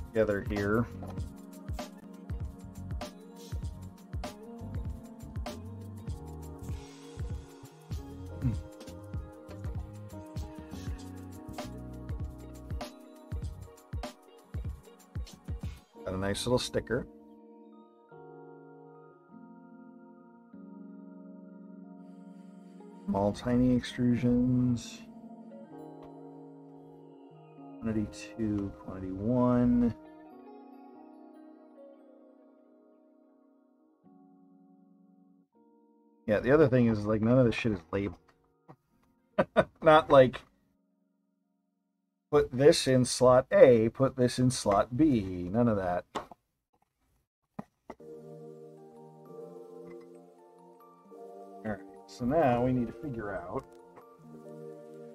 together here. Got a nice little sticker. Small, tiny extrusions. Quantity 2, quantity 1. Yeah, the other thing is, like, none of this shit is labeled. Not like, put this in slot A, put this in slot B. None of that. Alright, so now we need to figure out.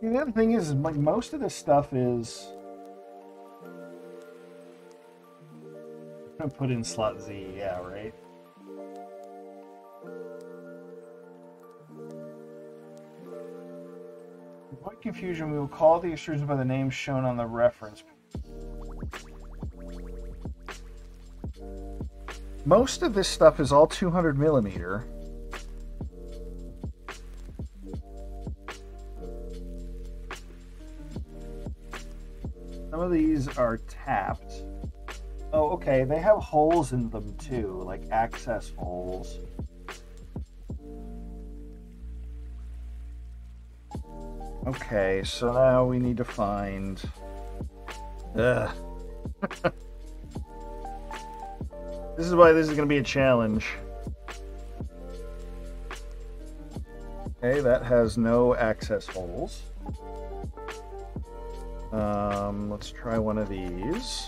The other thing is, like, most of this stuff is... I'm gonna put in slot Z, yeah, right? To avoid confusion, we will call the extrusion by the name shown on the reference. Most of this stuff is all 200 millimeter. Some of these are tapped. Oh, okay, they have holes in them too, like access holes. Okay, so now we need to find... Ugh. This is why this is going to be a challenge. Okay, that has no access holes. Let's try one of these.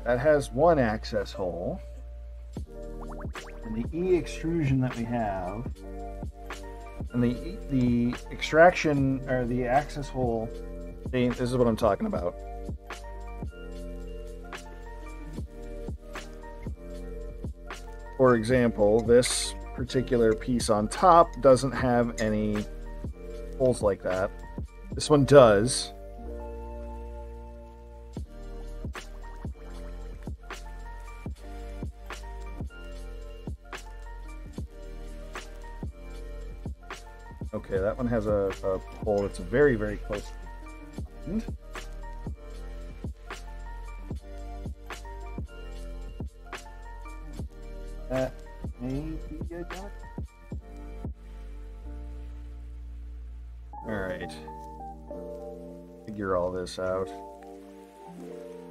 That has one access hole. And the E-extrusion that we have, and the extraction, or the access hole, this is what I'm talking about. For example, this particular piece on top doesn't have any holes like that. This one does. Okay, that one has a hole that's very, very close to the end. That may be good. Alright. Figure all this out.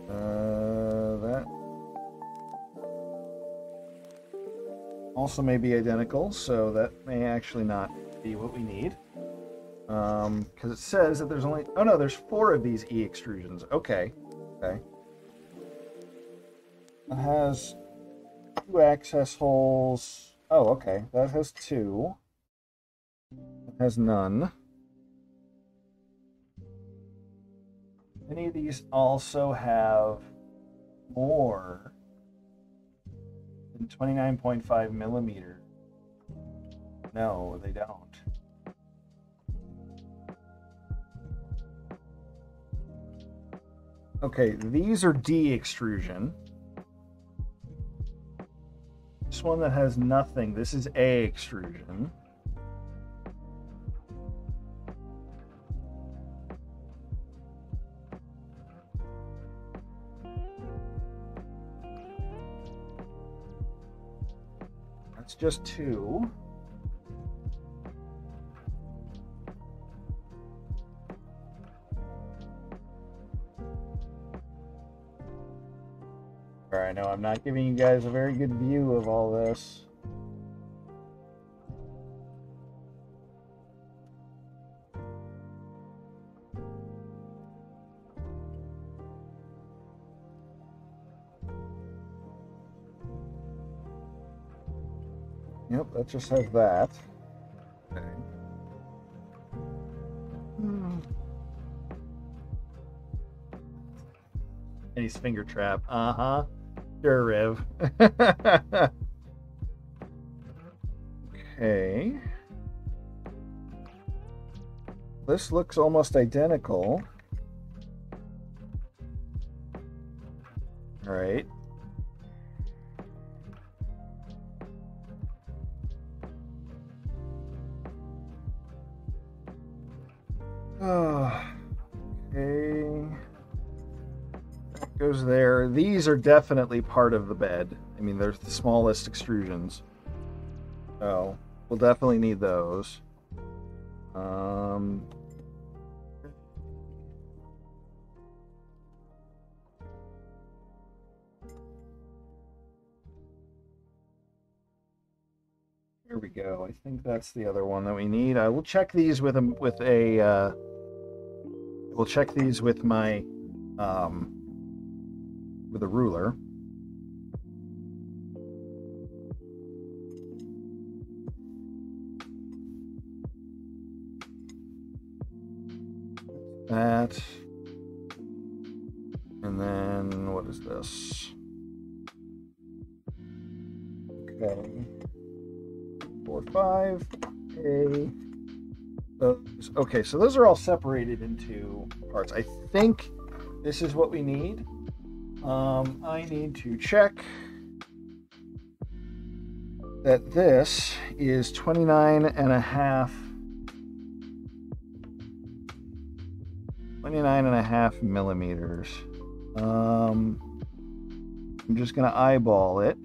That also may be identical, so that may actually not be what we need. Because it says that there's only... Oh no, there's 4 of these E-extrusions. Okay. Okay. It has 2 access holes. Oh, okay. That has 2. It has none. Any of these also have more than 29.5 millimeter? No, they don't. Okay, these are D extrusion. This one that has nothing, this is A extrusion. That's just two. I know I'm not giving you guys a very good view of all this. Yep, that just has that. Okay. Nice finger trap. Uh-huh. Sure, Riv. Okay. This looks almost identical. All right. Oh, okay. That goes there. These are definitely part of the bed. I mean, they're the smallest extrusions. So we'll definitely need those. Here we go. I think that's the other one that we need. I will check these with a we'll check these with my with a ruler. That. And then what is this? Okay. 4, 5, A. Those. Okay, so those are all separated into parts. I think this is what we need. I need to check that this is 29.5 millimeters. I'm just going to eyeball it.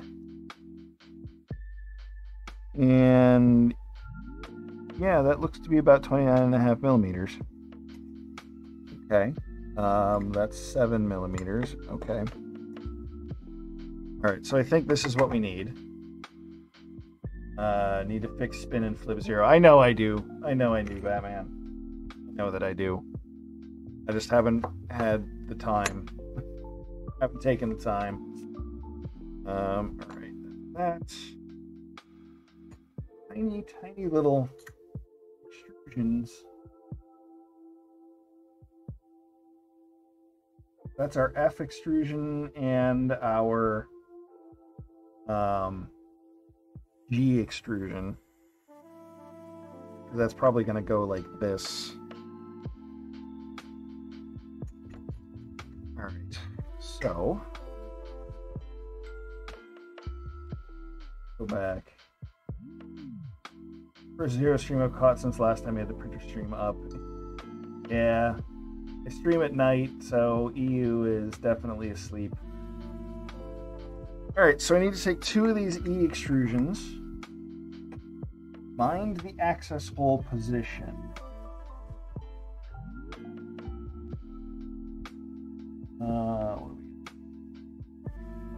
And yeah, that looks to be about 29.5 millimeters. Okay. That's 7 millimeters. Okay. All right, so I think this is what we need. Need to fix spin and flip zero. I know I do. I know I do, Batman. I know that I do. I just haven't had the time. Haven't taken the time. All right, that's tiny little extrusions. That's our F extrusion and our G extrusion. That's probably going to go like this. All right, so go back. First zero stream I've caught since last time I had the printer stream up. Yeah, I stream at night, so EU is definitely asleep. All right, so I need to take 2 of these E extrusions, mind the access hole position.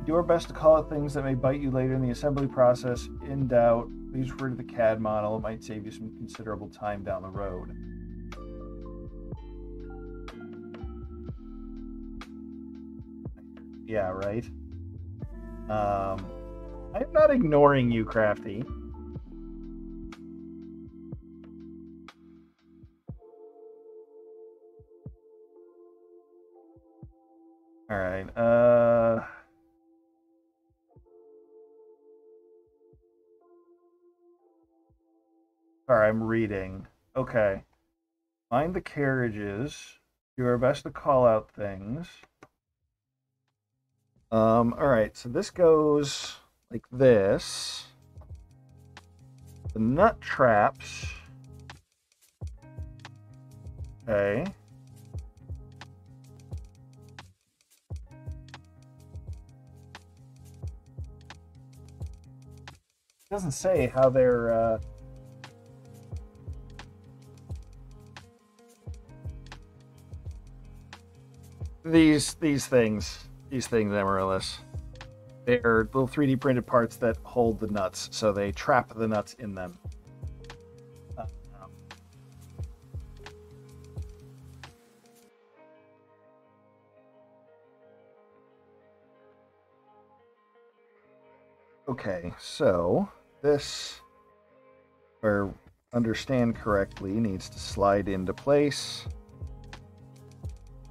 Do our best to call out things that may bite you later in the assembly process. In doubt, please refer to the CAD model. It might save you some considerable time down the road. Yeah, right. I'm not ignoring you, Crafty. All right. Sorry, I'm reading. Okay. Find the carriages. Do our best to call out things. All right. So this goes like this. The nut traps. Okay. It doesn't say how they're these things, Amaryllis. They're little 3D printed parts that hold the nuts, so they trap the nuts in them. Okay, so this, or understand correctly, needs to slide into place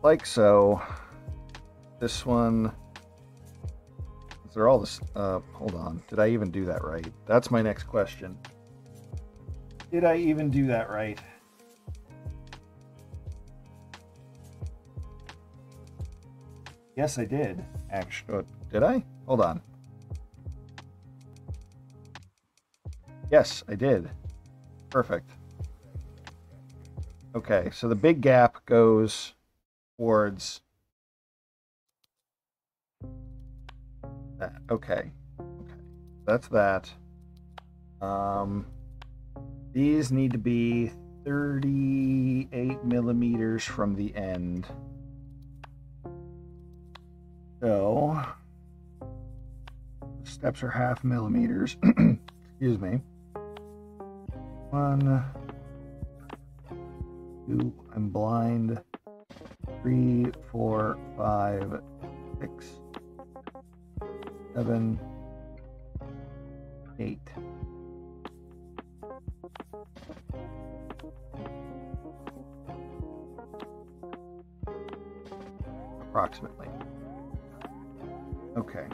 like so. This one, they're all this. Hold on, did I even do that right? That's my next question. Did I even do that right? Yes, I did. Actually, did I? Hold on. Yes, I did. Perfect. Okay, so the big gap goes towards that. Okay. That's that. These need to be 38 millimeters from the end. So steps are 0.5 millimeters. Excuse me. 1, 2, I'm blind. 3, 4, 5, 6, 7, 8. Approximately. Okay.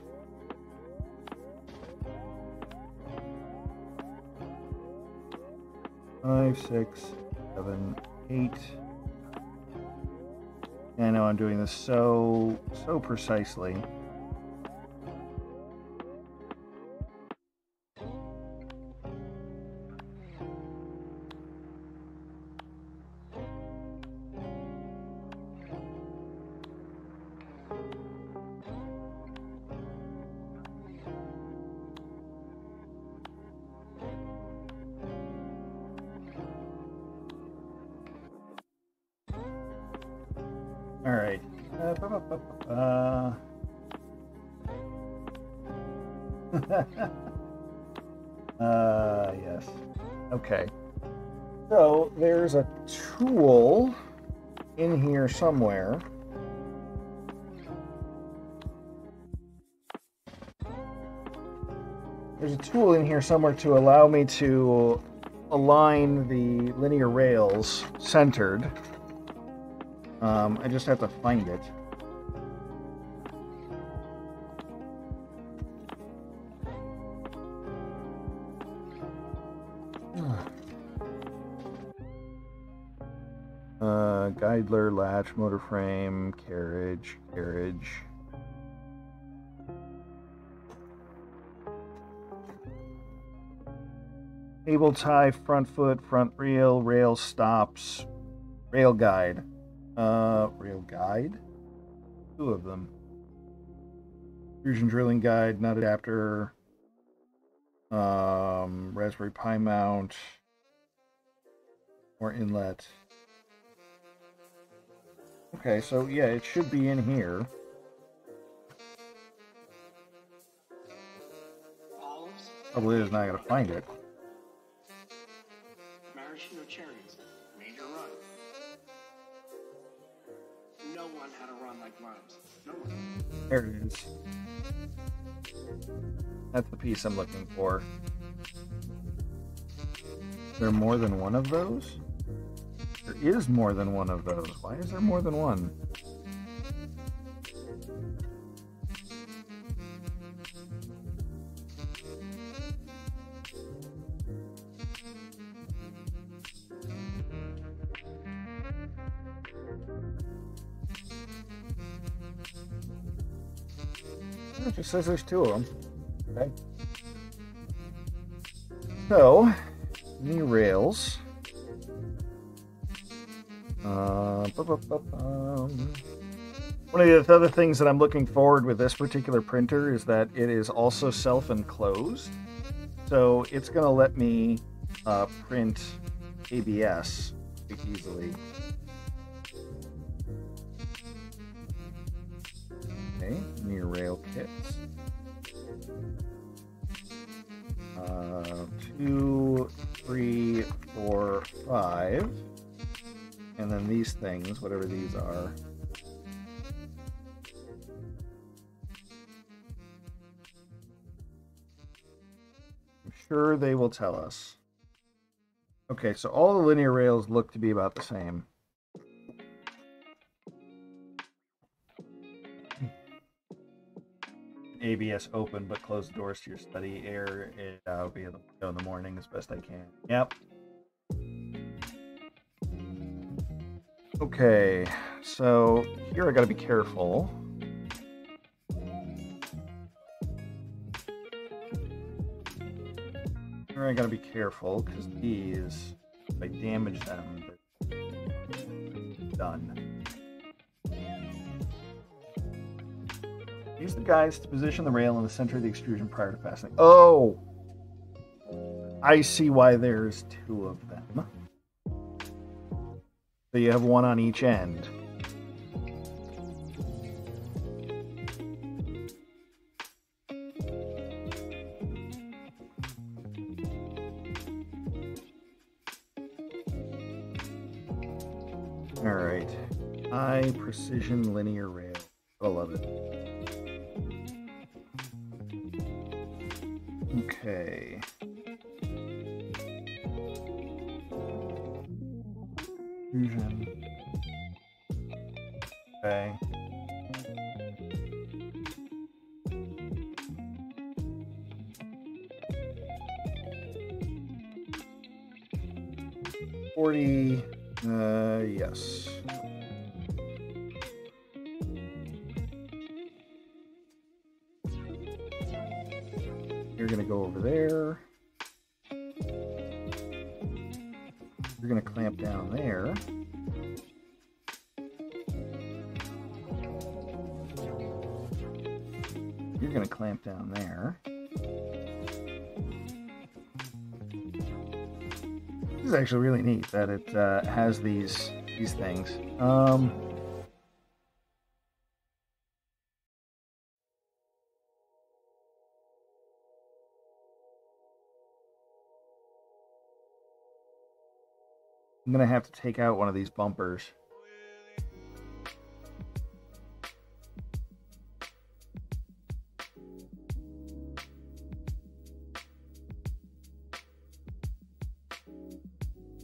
Five, 6, 7, 8. I know I'm doing this so precisely. All right. Yes. Okay. So there's a tool in here somewhere. There's a tool in here somewhere to allow me to align the linear rails centered. I just have to find it. Guidler, latch, motor frame, carriage. Cable tie, front foot, front rail, rail stops, rail guide. Rail guide? 2 of them. Fusion drilling guide, nut adapter, Raspberry Pi mount, or inlet. Okay, so yeah, it should be in here. Probably is not gonna find it. Maraschino cherries, major run. No one had a run like Limes. No one. There it is. That's the piece I'm looking for. Is there more than one of those? There is more than one of those. Why is there more than one? It just says there's two of them. Okay. So, new rails. One of the other things that I'm looking forward with this particular printer is that it is also self-enclosed. So it's going to let me print ABS easily. Okay, new rail kits. 2, 3, 4, 5. And then these things, whatever these are. I'm sure they will tell us. Okay, so all the linear rails look to be about the same. ABS open, but close the doors to your study. Air it out via the window in the morning as best I can. Yep. Okay, so here I gotta be careful. Here I gotta be careful because these, if I damage them, they're done. Use the guides to position the rail in the center of the extrusion prior to fastening. Oh! I see why there's two of them. So you have one on each end. All right. High precision linear rail. I love it. Okay. Fusion. Okay. Yes. You're gonna go over there. You're gonna clamp down there. You're gonna clamp down there. This is actually really neat that it has these things. I'm gonna have to take out one of these bumpers.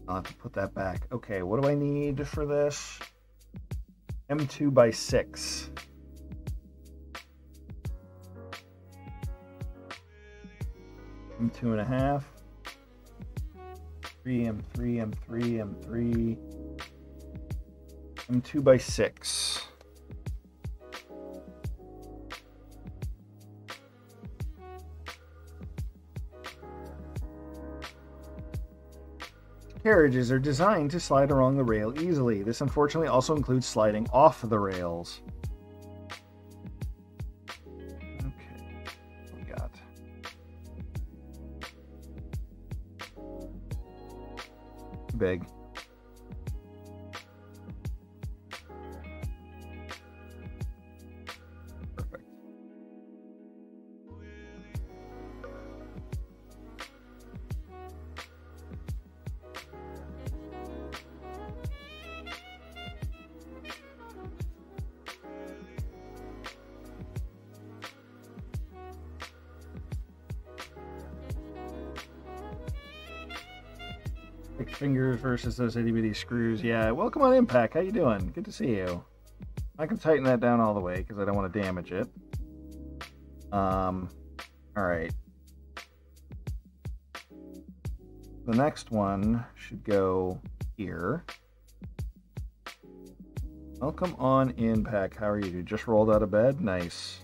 I'll have to put that back. Okay, what do I need for this? M2 by 6. M2.5. 3, M3, M3, M3. M2 by 6. Carriages are designed to slide along the rail easily. This unfortunately also includes sliding off the rails. Okay, what we got? Too big. Perfect. Big fingers versus those itty bitty screws. Yeah, welcome on Impact. How you doing? Good to see you. I can tighten that down all the way because I don't want to damage it. All right. The next one should go here. Welcome on Impact. How are you? Just rolled out of bed? Nice.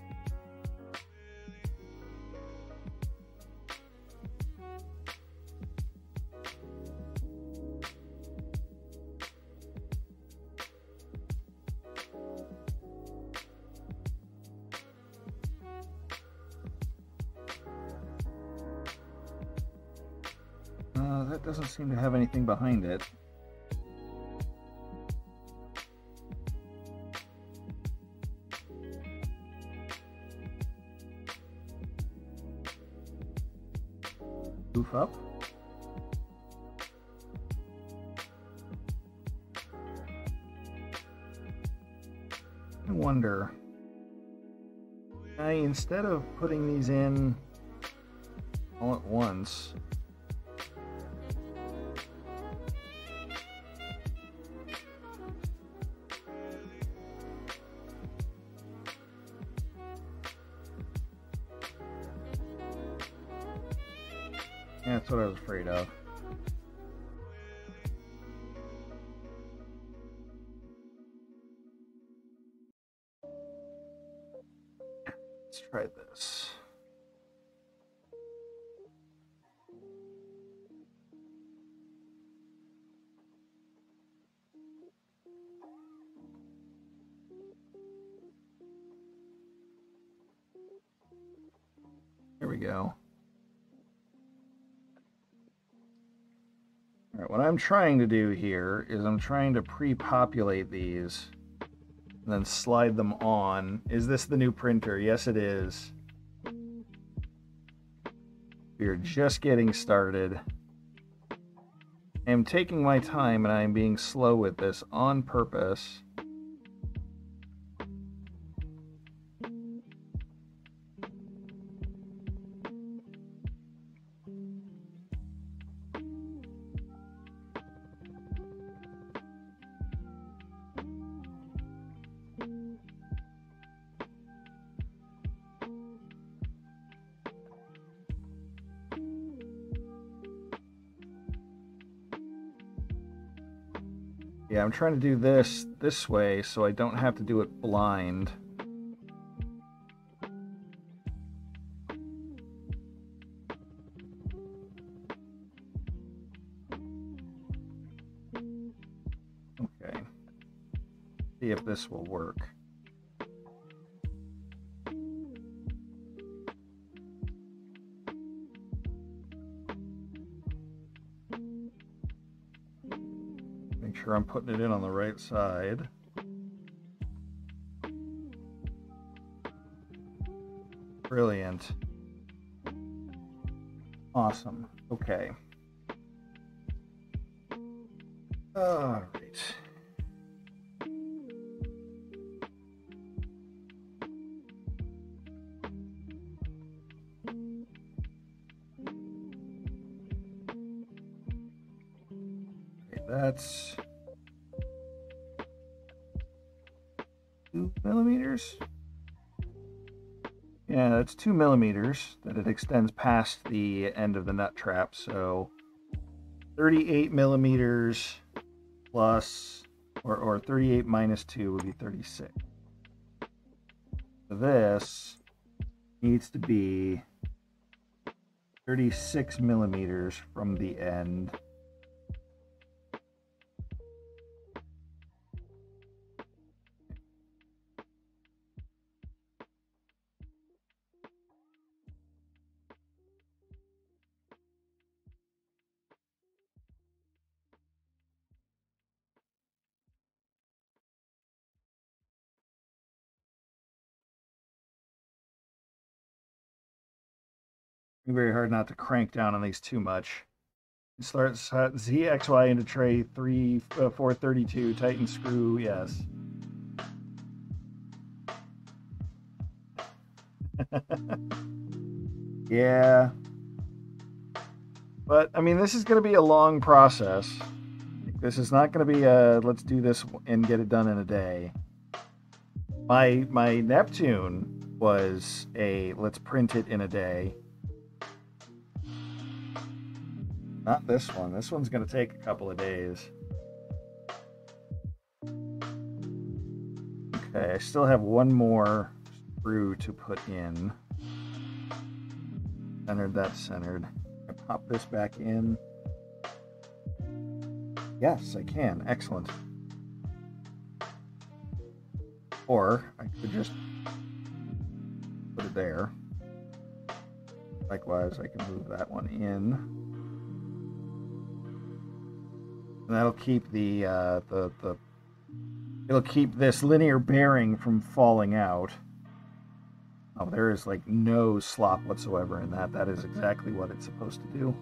That doesn't seem to have anything behind it. Goof up. I wonder, instead of putting these in all at once, yeah, that's what I was afraid of. Let's try this. Here we go. All right, what I'm trying to do here is I'm trying to pre-populate these and then slide them on. Is this the new printer? Yes, it is. We're just getting started. I am taking my time and I am being slow with this on purpose. Yeah, I'm trying to do this way so I don't have to do it blind. Okay. See if this will work. Make sure I'm putting it in on the right side. Brilliant. Awesome. Okay. All right. Okay, that's 2 millimeters. Yeah, that's 2 millimeters that it extends past the end of the nut trap. So 38 millimeters plus, or 38 minus 2 would be 36. So this needs to be 36 millimeters from the end. Very hard not to crank down on these too much. It starts ZXY into tray 432, tighten screw, yes. Yeah. But, I mean, this is going to be a long process. This is not going to be a, let's do this and get it done in a day. My Neptune was a, let's print it in a day. Not this one. This one's going to take a couple of days. Okay, I still have one more screw to put in. Centered, that's centered. I pop this back in. Yes, I can. Excellent. Or I could just put it there. Likewise, I can move that one in. And that'll keep it'll keep this linear bearing from falling out. Oh, there is like no slop whatsoever in that. That is exactly what it's supposed to do.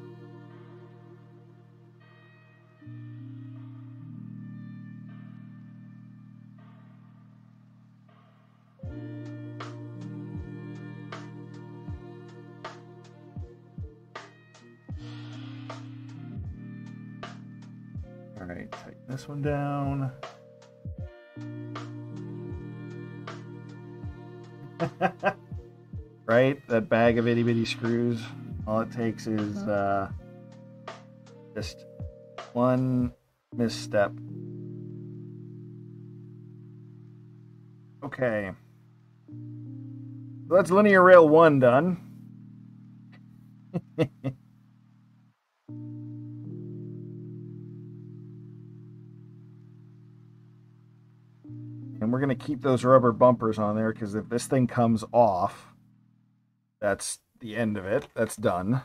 All right, tighten this one down. Right? That bag of itty bitty screws. All it takes is just one misstep. Okay. So that's linear rail 1 done. And we're going to keep those rubber bumpers on there because if this thing comes off, that's the end of it. That's done.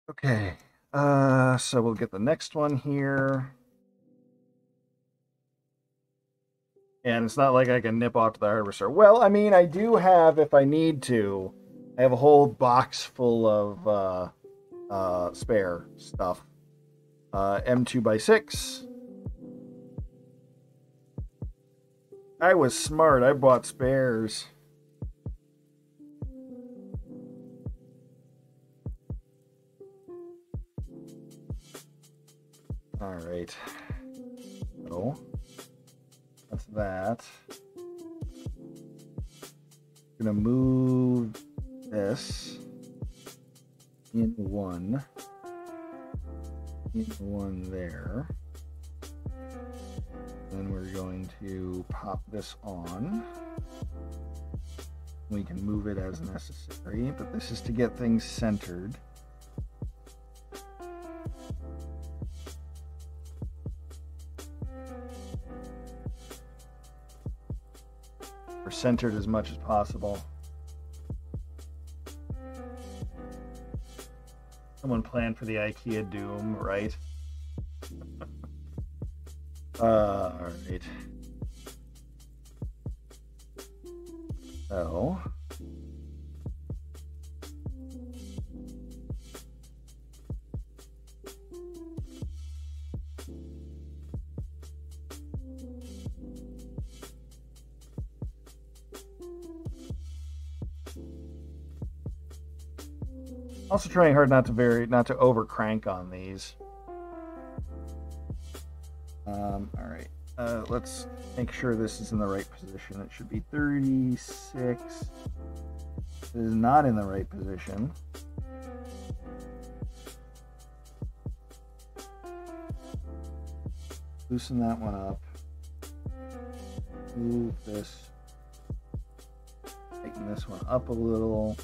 Okay. So we'll get the next one here. And it's not like I can nip off to the hardware store. Well, I mean, I do have, if I need to, I have a whole box full of spare stuff. M2x6. I was smart. I bought spares. All right. So that's that. I'm gonna move this in one there. Then we're going to pop this on. We can move it as necessary, but this is to get things centered. Or centered as much as possible. Someone planned for the IKEA doom, right? All right. So. Also trying hard not to over crank on these. All right. Let's make sure this is in the right position. It should be 36. It is not in the right position. Loosen that one up. Move this. Tighten this one up a little.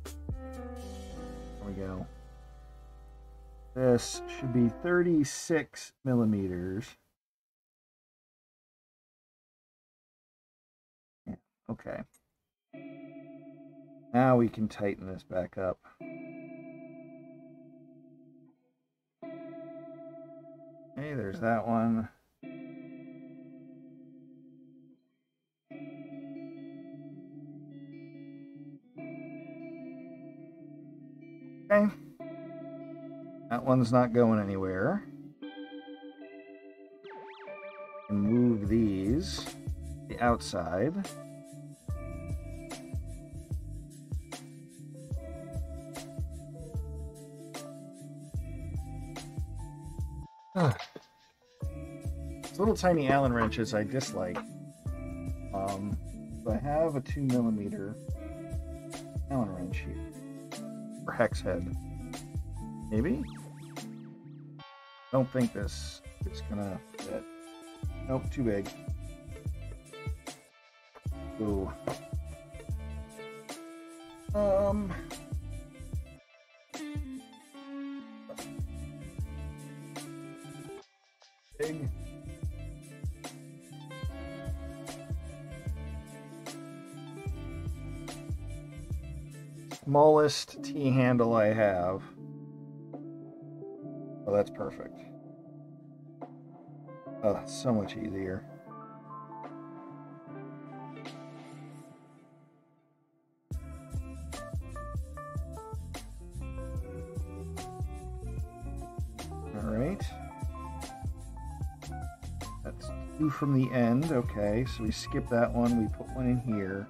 There we go. This should be 36 millimeters. Yeah, okay. Now we can tighten this back up. Okay, there's that one. Okay. That one's not going anywhere. And move these to the outside. These little tiny Allen wrenches I dislike. So I have a 2 millimeter Allen wrench here. Or hex head. Maybe? Don't think this is gonna fit. Nope, too big. Ooh. Big. Smallest T-handle I have. Oh, that's perfect. Oh, that's so much easier. All right. That's 2 from the end. Okay, so we skip that one. We put one in here.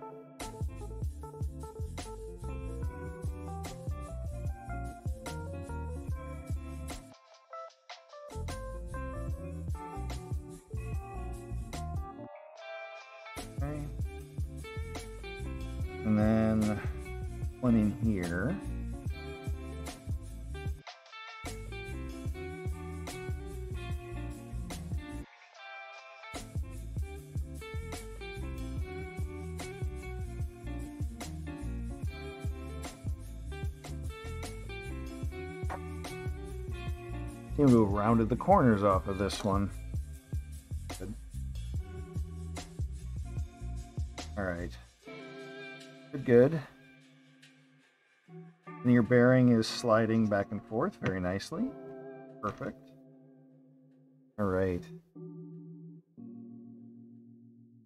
Okay. And then one in here. Seem to have rounded the corners off of this one. Good. All right. Good. And your bearing is sliding back and forth very nicely. Perfect. All right.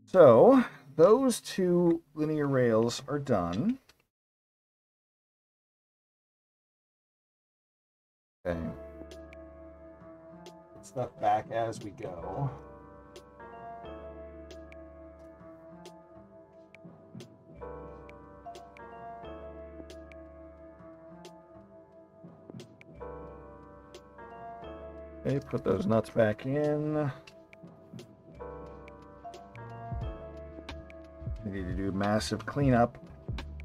So those 2 linear rails are done. Okay. Put stuff back as we go. Okay, put those nuts back in. I need to do massive cleanup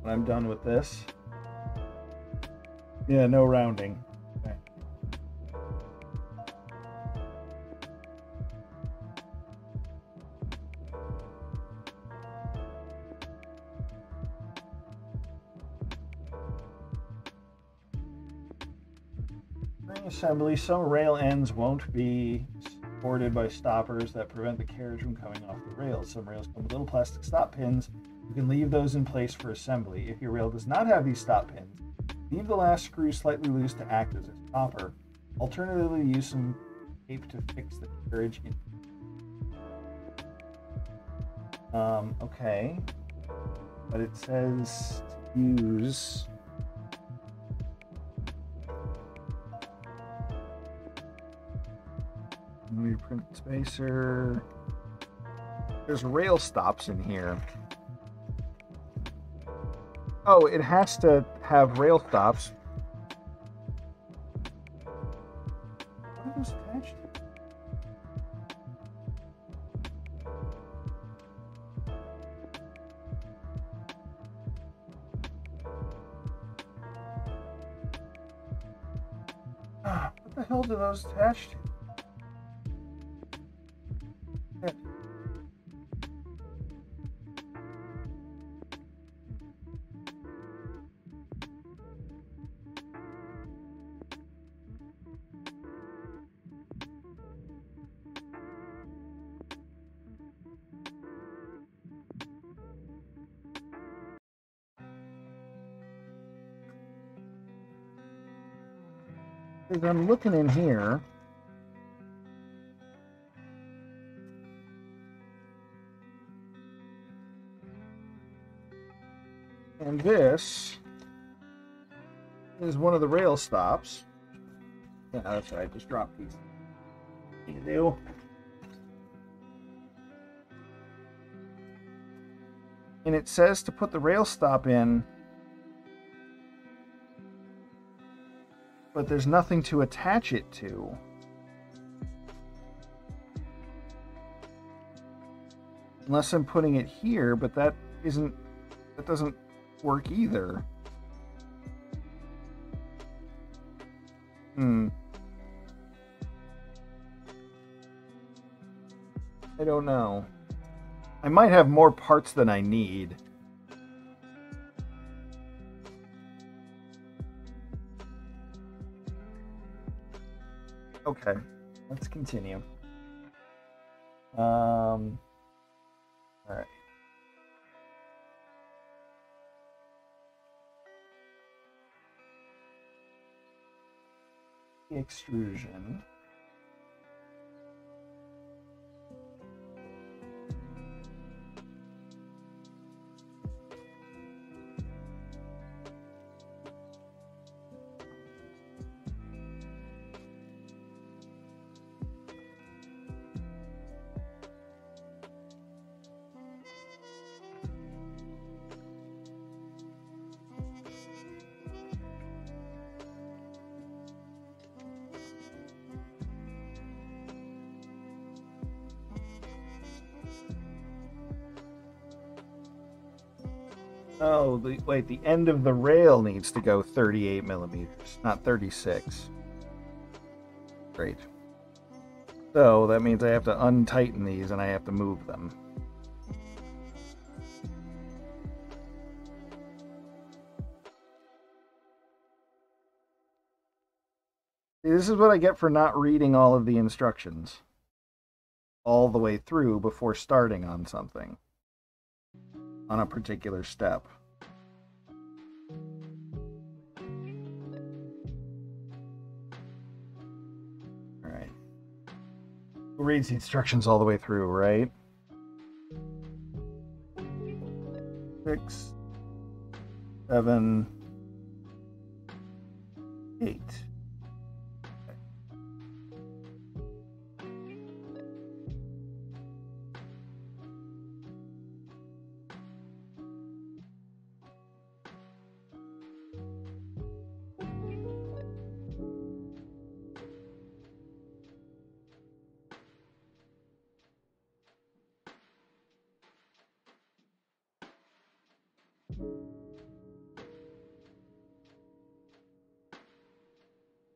when I'm done with this. Yeah, no rounding. Okay. During assembly, some rail ends won't be supported by stoppers that prevent the carriage from coming off the rails. Some rails come with little plastic stop pins. You can leave those in place for assembly. If your rail does not have these stop pins, leave the last screw slightly loose to act as a stopper. Alternatively, use some tape to fix the carriage in. Okay. But it says to use print spacer. There's rail stops in here. Oh, it has to have rail stops. What are those attached to? What the hell do those attach to? As I'm looking in here, and this is one of the rail stops. Yeah, that's right. Just drop these. What you do? And it says to put the rail stop in, but there's nothing to attach it to. Unless I'm putting it here, but that doesn't work either. I don't know. I might have more parts than I need. Okay, let's continue. All right. extrusion. Oh, wait, the end of the rail needs to go 38 millimeters, not 36. Great. So that means I have to untighten these and I have to move them. See, this is what I get for not reading all of the instructions all the way through before starting on something. On a particular step. Alright. Who reads the instructions all the way through, right? 6, 7, 8.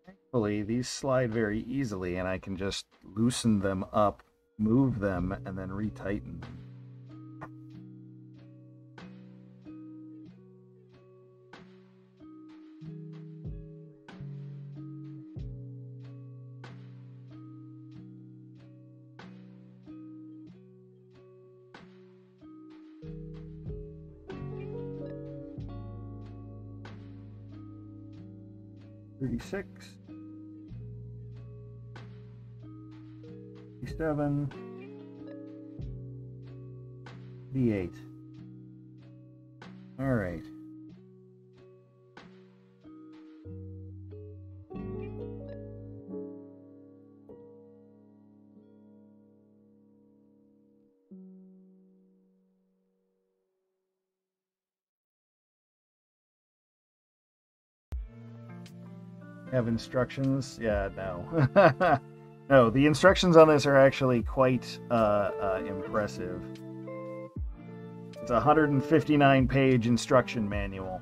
Thankfully, these slide very easily, and I can just loosen them up, move them, and then retighten them. $36. 7, B8. All right. Have instructions? Yeah, no. No, the instructions on this are actually quite impressive. It's a 159-page instruction manual.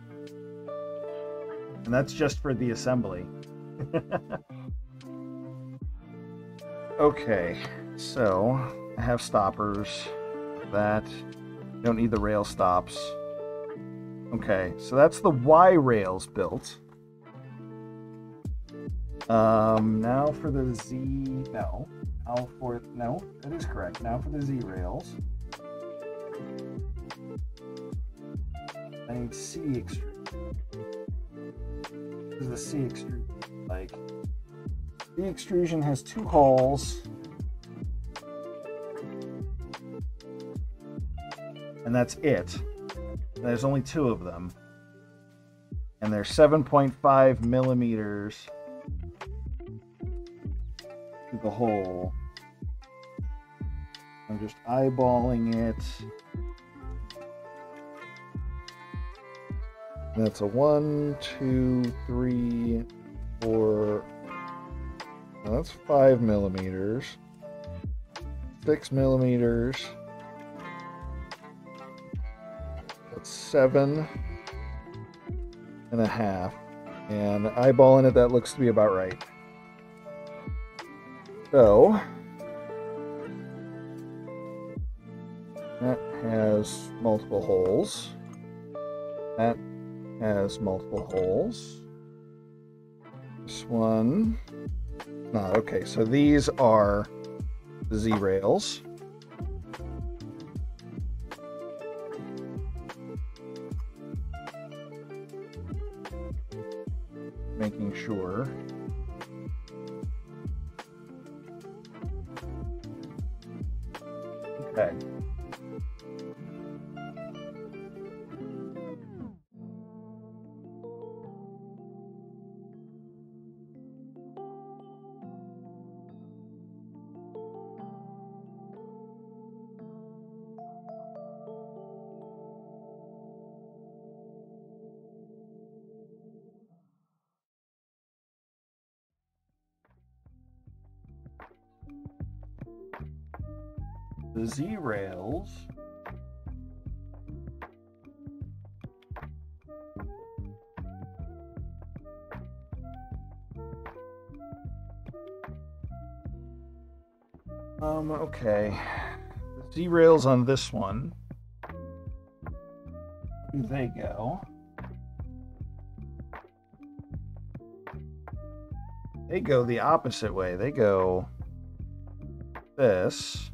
And that's just for the assembly. Okay, so I have stoppers. That. Don't need the rail stops. Okay, so that's the Y rails built. Now for the Z, no. No, that is correct. Now for the Z rails. I need C extrusion. This is the C extrusion. Like, the extrusion has 2 holes. And that's it. There's only 2 of them. And they're 7.5 millimeters. The hole. I'm just eyeballing it. That's a 1, 2, 3, 4. Now that's 5 millimeters. 6 millimeters. That's 7.5. And eyeballing it, that looks to be about right. So, that has multiple holes. That has multiple holes. This one, not. Okay, so these are the Z rails. Making sure. the Z rails. Okay. The Z rails on this one. Where do they go? They go the opposite way. They go this.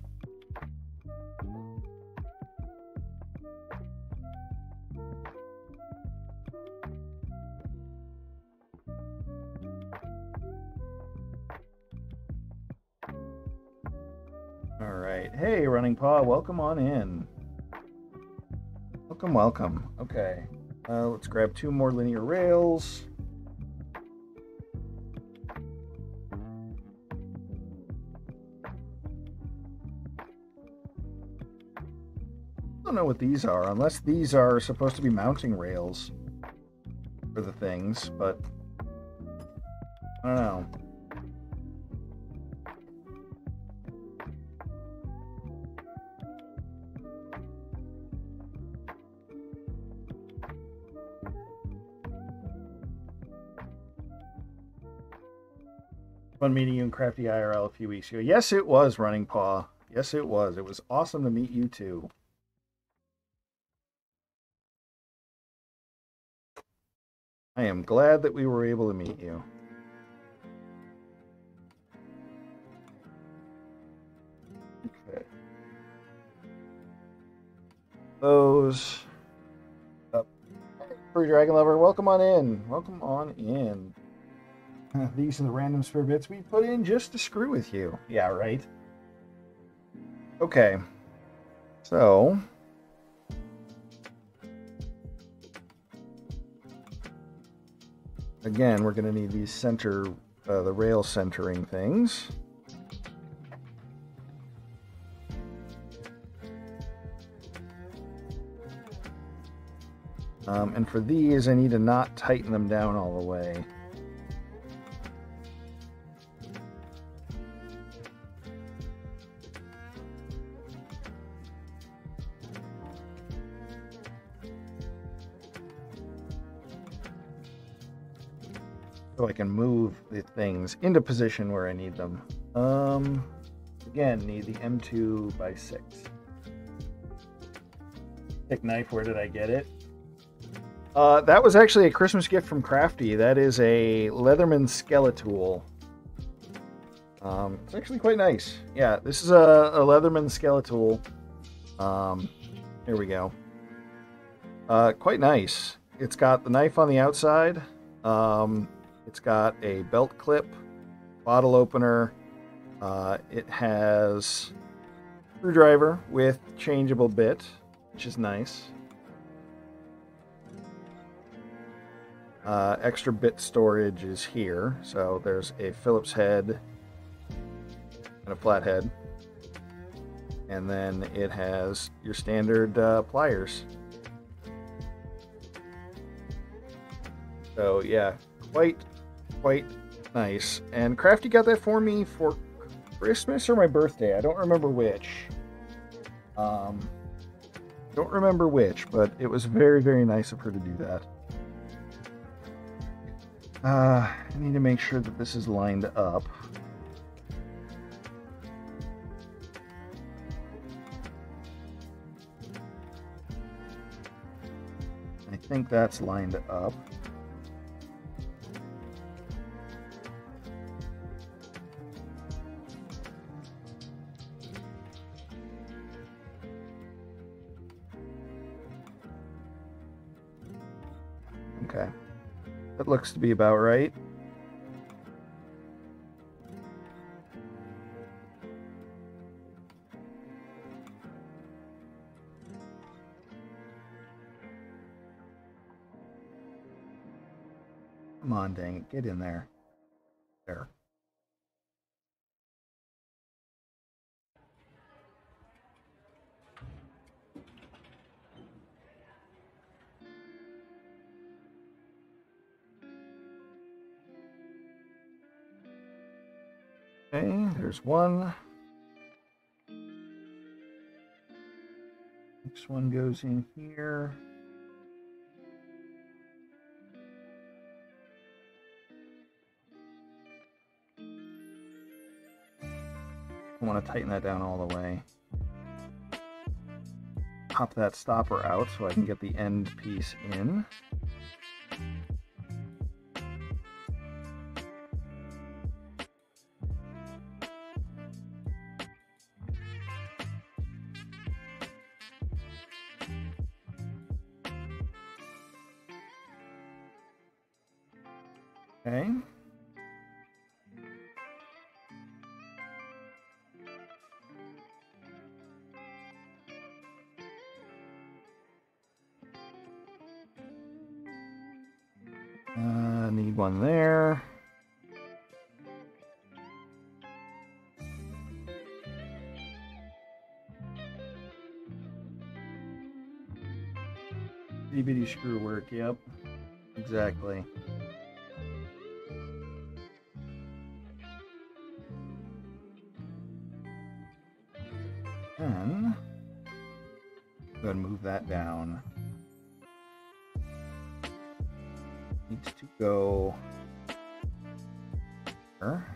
All right. Hey, Running Paw, welcome on in. Welcome, welcome. Okay. Let's grab 2 more linear rails. I don't know what these are, unless these are supposed to be mounting rails for the things, but I don't know. Fun meeting you in Crafty IRL a few weeks ago. Yes, it was, Running Paw. Yes, it was. It was awesome to meet you too. I am glad that we were able to meet you. Okay. Those. Furry Dragon Lover, welcome on in. Welcome on in. These are the random spare bits we put in just to screw with you. Yeah, right. Okay. So. Again, we're going to need these the rail centering things. And for these, I need to not tighten them down all the way. So I can move the things into position where I need them. Again, need the M2x6. Thick knife, where did I get it? That was actually a Christmas gift from Crafty. That is a Leatherman Skeletool. It's actually quite nice. Yeah, this is a Leatherman Skeletool. Here we go. Quite nice. It's got the knife on the outside. It's got a belt clip, bottle opener. It has screwdriver with changeable bit, which is nice. Extra bit storage is here. So there's a Phillips head and a flathead. And then it has your standard pliers. So yeah, quite nice. And Crafty got that for me for Christmas or my birthday. I don't remember which. Don't remember which, but it was very, very nice of her to do that. I need to make sure that this is lined up. I think that's lined up. Okay. That looks to be about right. Come on, dang it. Get in there. There. Okay, there's one. Next one goes in here. I want to tighten that down all the way. Pop that stopper out so I can get the end piece in. Okay. Need one there. Itty bitty screw work, yep. Exactly. And go ahead and move that down. Needs to go there.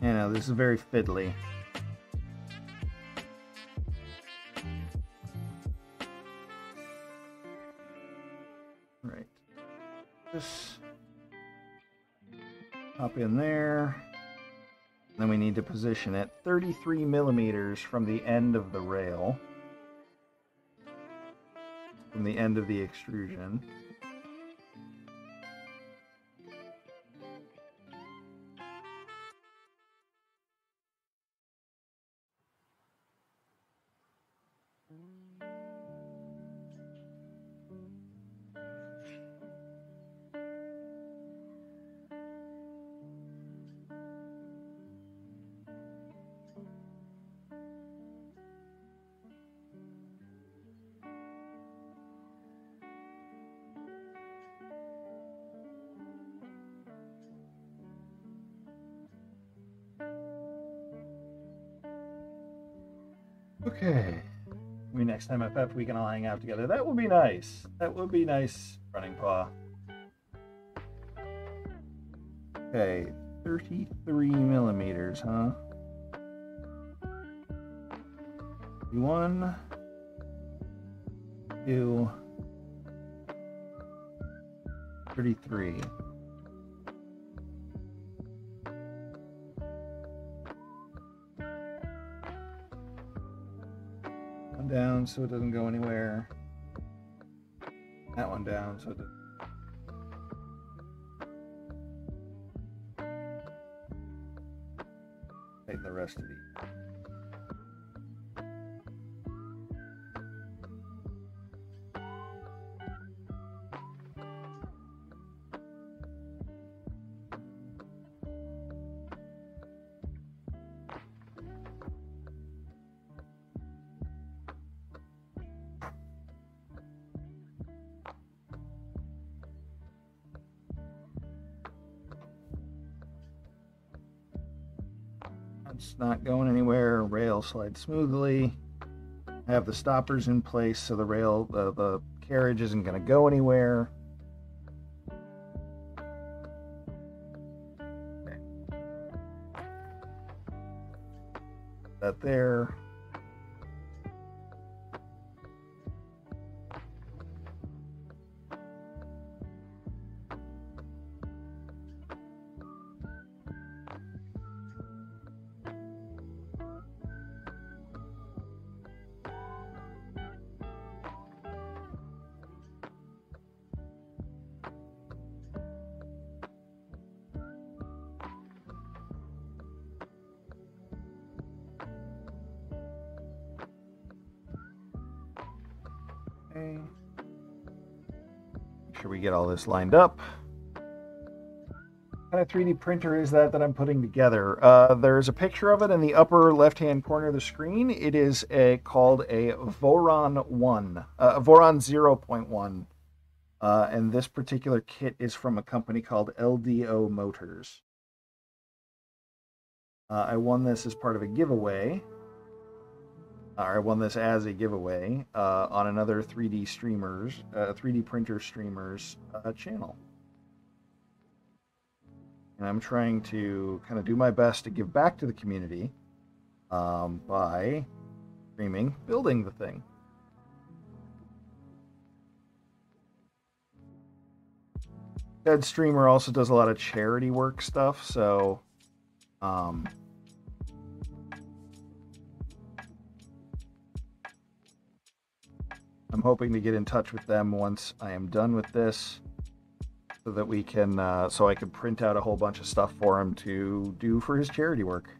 You know, this is very fiddly. Right. This pop in there. Then we need to position it 33 millimeters from the end of the rail, from the end of the extrusion. Okay. Maybe next time FF we can all hang out together. That would be nice. That would be nice, Running Paw. Okay, 33 millimeters, huh? 1, 2, 33. One down so it doesn't go anywhere. That one down so it doesn't. Take the rest of these. It's not going anywhere. Rail slides smoothly. I have the stoppers in place so the rail, the carriage isn't going to go anywhere. Okay. That there. Okay. Make sure we get all this lined up. What kind of 3D printer is that I'm putting together? There's a picture of it in the upper left-hand corner of the screen. It is called a Voron 1, Voron 0.1. And this particular kit is from a company called LDO Motors. I won this as part of a giveaway. I won this as a giveaway on another 3D printer streamers channel. And I'm trying to kind of do my best to give back to the community by streaming building the thing. Said streamer also does a lot of charity work stuff, so I'm hoping to get in touch with them once I am done with this, so that we can, so I can print out a whole bunch of stuff for him to do for his charity work.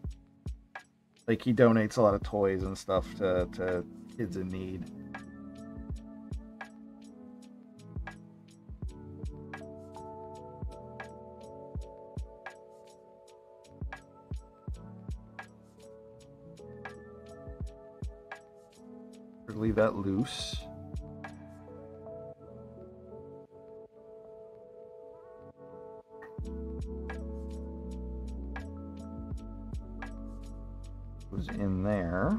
Like, he donates a lot of toys and stuff to kids in need. Leave that loose. Was in there.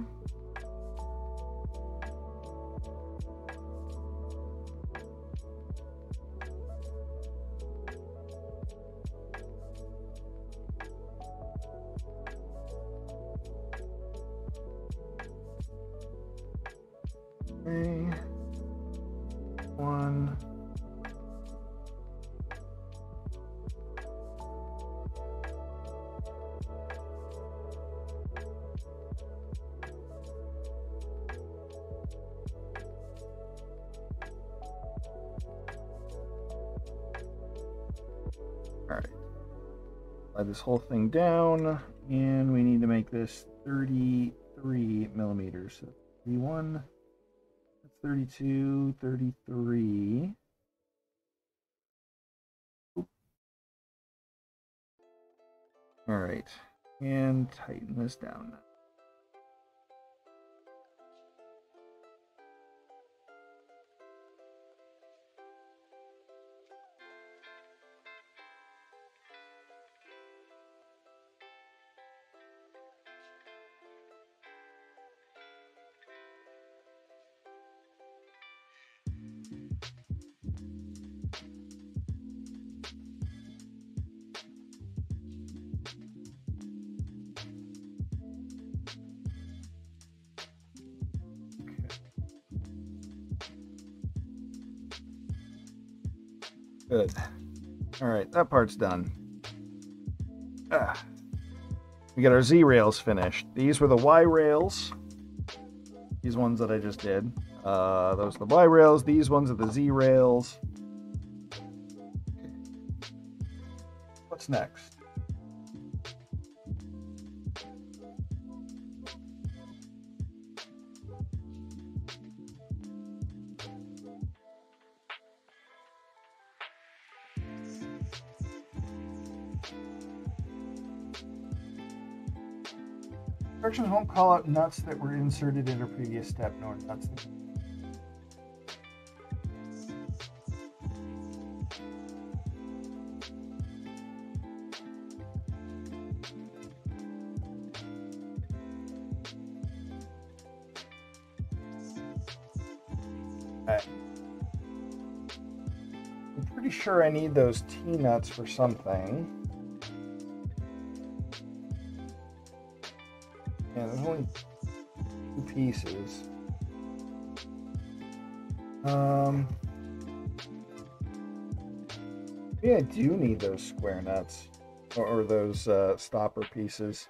Okay. One. Alright. Slide this whole thing down, and we need to make this 33 millimeters. So 31, that's 32, 33. Alright, and tighten this down. Good. Alright, that part's done. We got our Z rails finished. These were the Y rails. These ones that I just did. Those are the Y rails. These ones are the Z rails. What's next? Instructions won't call out nuts that were inserted in a previous step, nor nuts that... Okay. I'm pretty sure I need those T-nuts for something. Yeah, there's only 2 pieces. Maybe I do need those square nuts or those stopper pieces.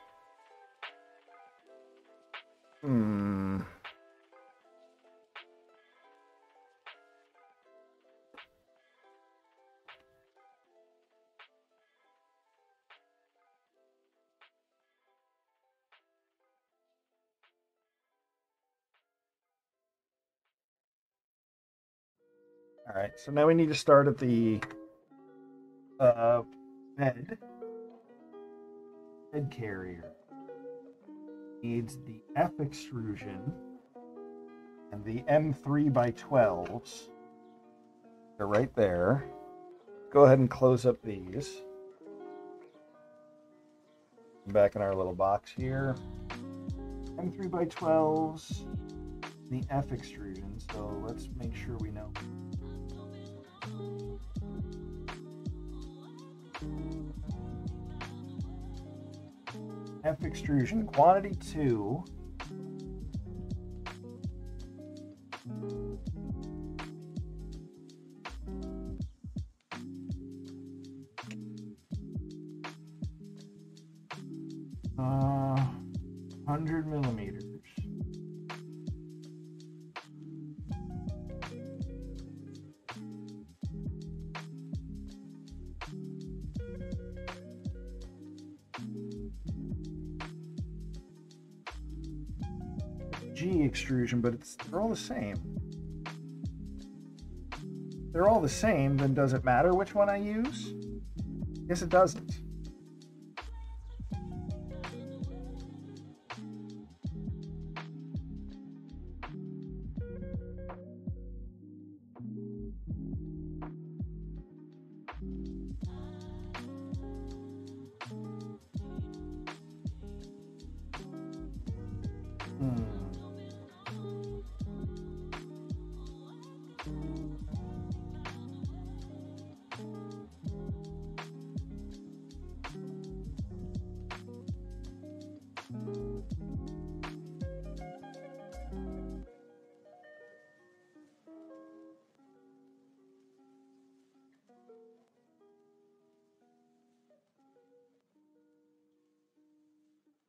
All right, so now we need to start at the head carrier. Needs the F extrusion and the M3x12s. They're right there. Go ahead and close up these. Back in our little box here. M3x12s, the F extrusion, so let's make sure we know. F extrusion, quantity 2. Uh, 100 millimeters. G extrusion, but they're all the same. They're all the same, then does it matter which one I use? Yes, it doesn't.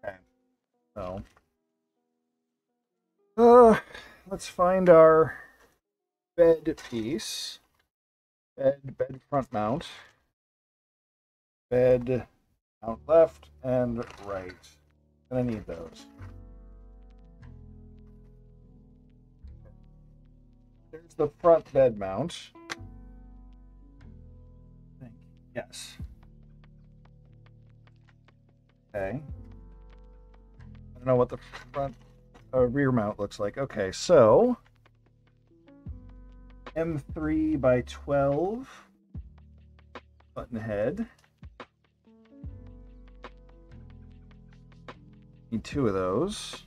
Okay, so let's find our bed piece. Bed front mount. Bed mount left and right. Gonna need those. There's the front bed mount. Yes. Okay. I don't know what the front rear mount looks like. Okay, so M3x12 button head. Need 2 of those.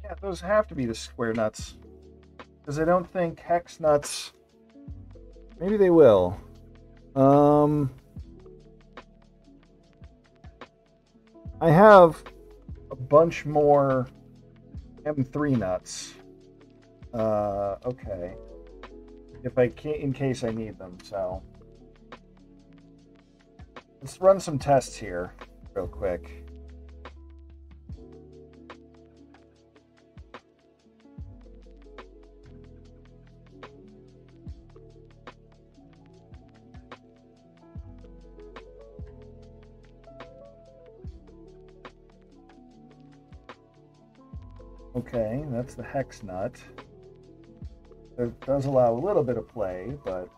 Yeah, those have to be the square nuts. Because I don't think hex nuts... Maybe they will. I have a bunch more M3 nuts. Okay. If I can, in case I need them, so. Let's run some tests here real quick. Okay, that's the hex nut. It does allow a little bit of play, but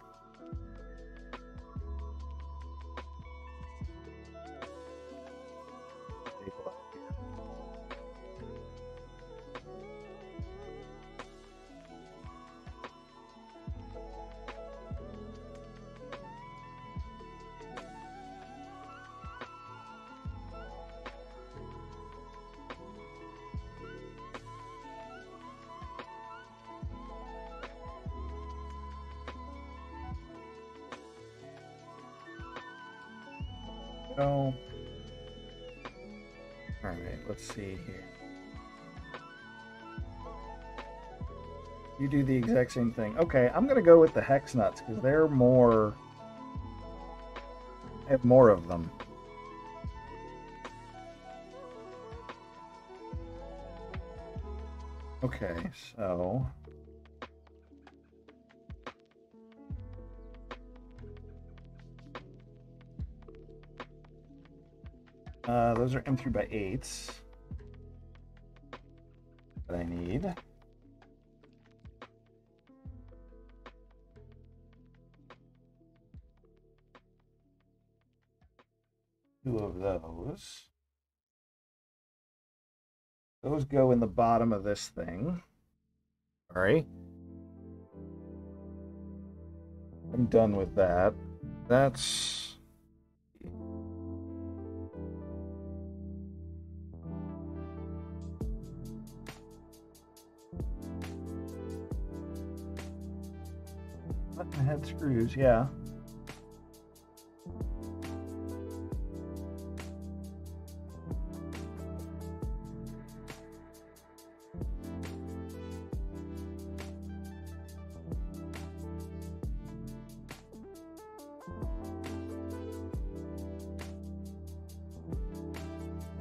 oh. All right, let's see here. You do the exact same thing. Okay, I'm gonna go with the hex nuts because they're more. I have more of them. Okay, so. Those are M3x8s that I need. 2 of those. Those go in the bottom of this thing. All right. I'm done with that. That's... button head screws, yeah.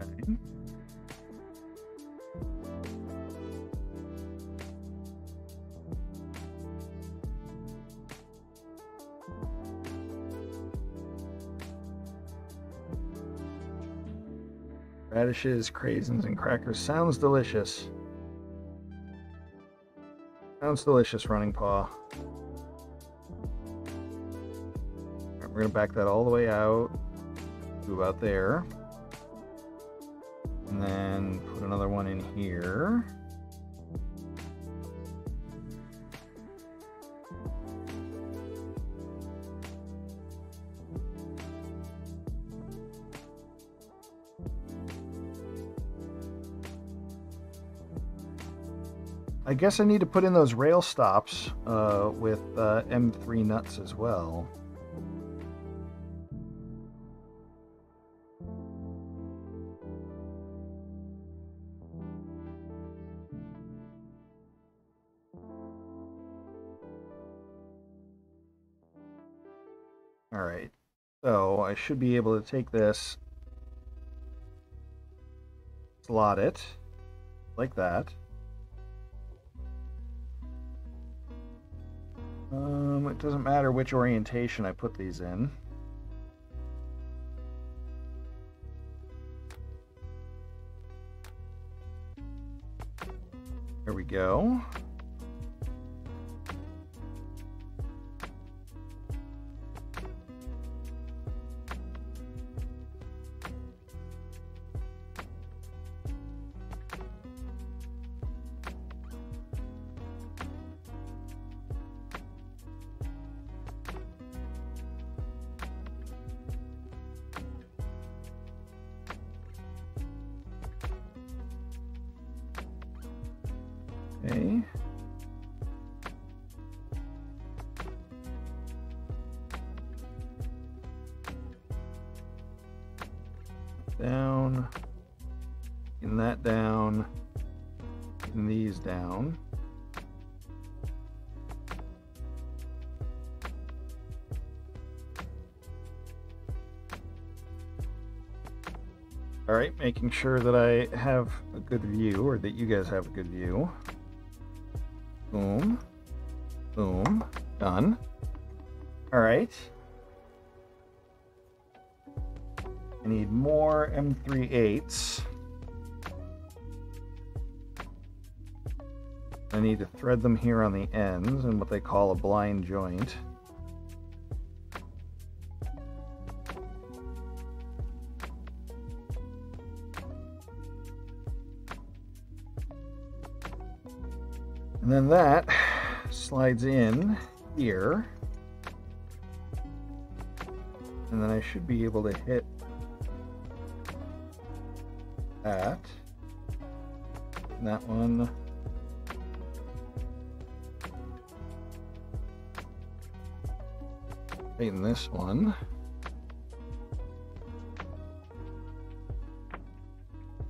Okay. Radishes, craisins, and crackers. Sounds delicious. Sounds delicious, Running Paw. Alright, we're going to back that all the way out to about there. And then put another one in here. I guess I need to put in those rail stops with M3 nuts as well. All right, so I should be able to take this, slot it like that. It doesn't matter which orientation I put these in. There we go. Okay. Down. And that down. And these down. All right, making sure that I have a good view, or that you guys have a good view. Boom. Boom. Done. All right. I need more M3/8s. I need to thread them here on the ends in what they call a blind joint. And then that slides in here. And then I should be able to hit that. And that one. Tighten this one.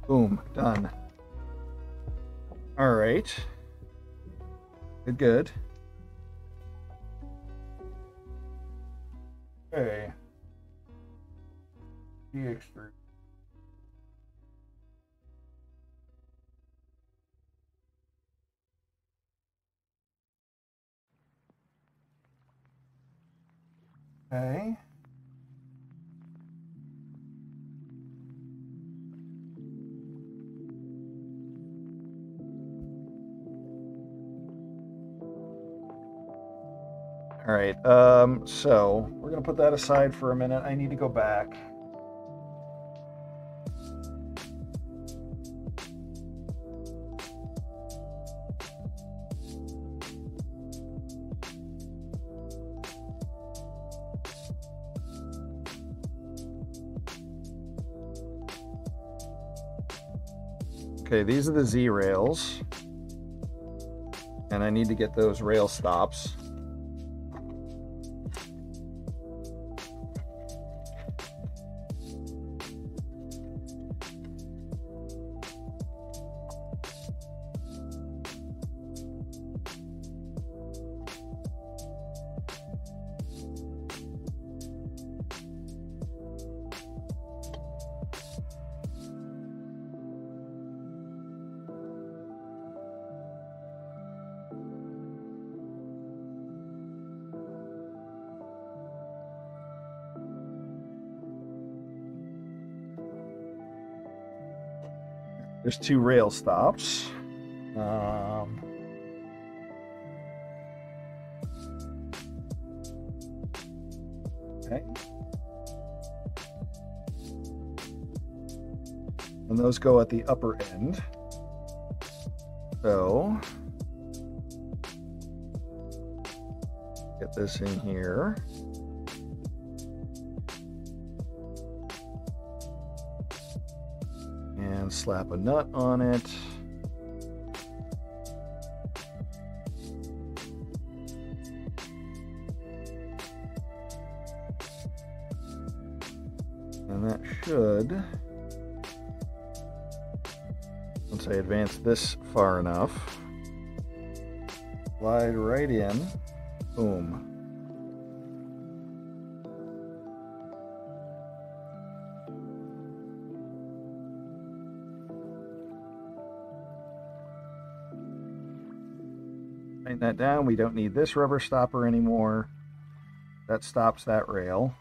Boom, done. All right. Good, good. Okay. De-extrude. Okay. All right, so we're gonna put that aside for a minute. I need to go back Okay, these are the Z rails. And I need to get those rail stops. There's 2 rail stops. Okay. And those go at the upper end. So, get this in here. And slap a nut on it. And that should, once I advance this far enough, slide right in. Boom. Tighten that down. We don't need this rubber stopper anymore. That stops that rail.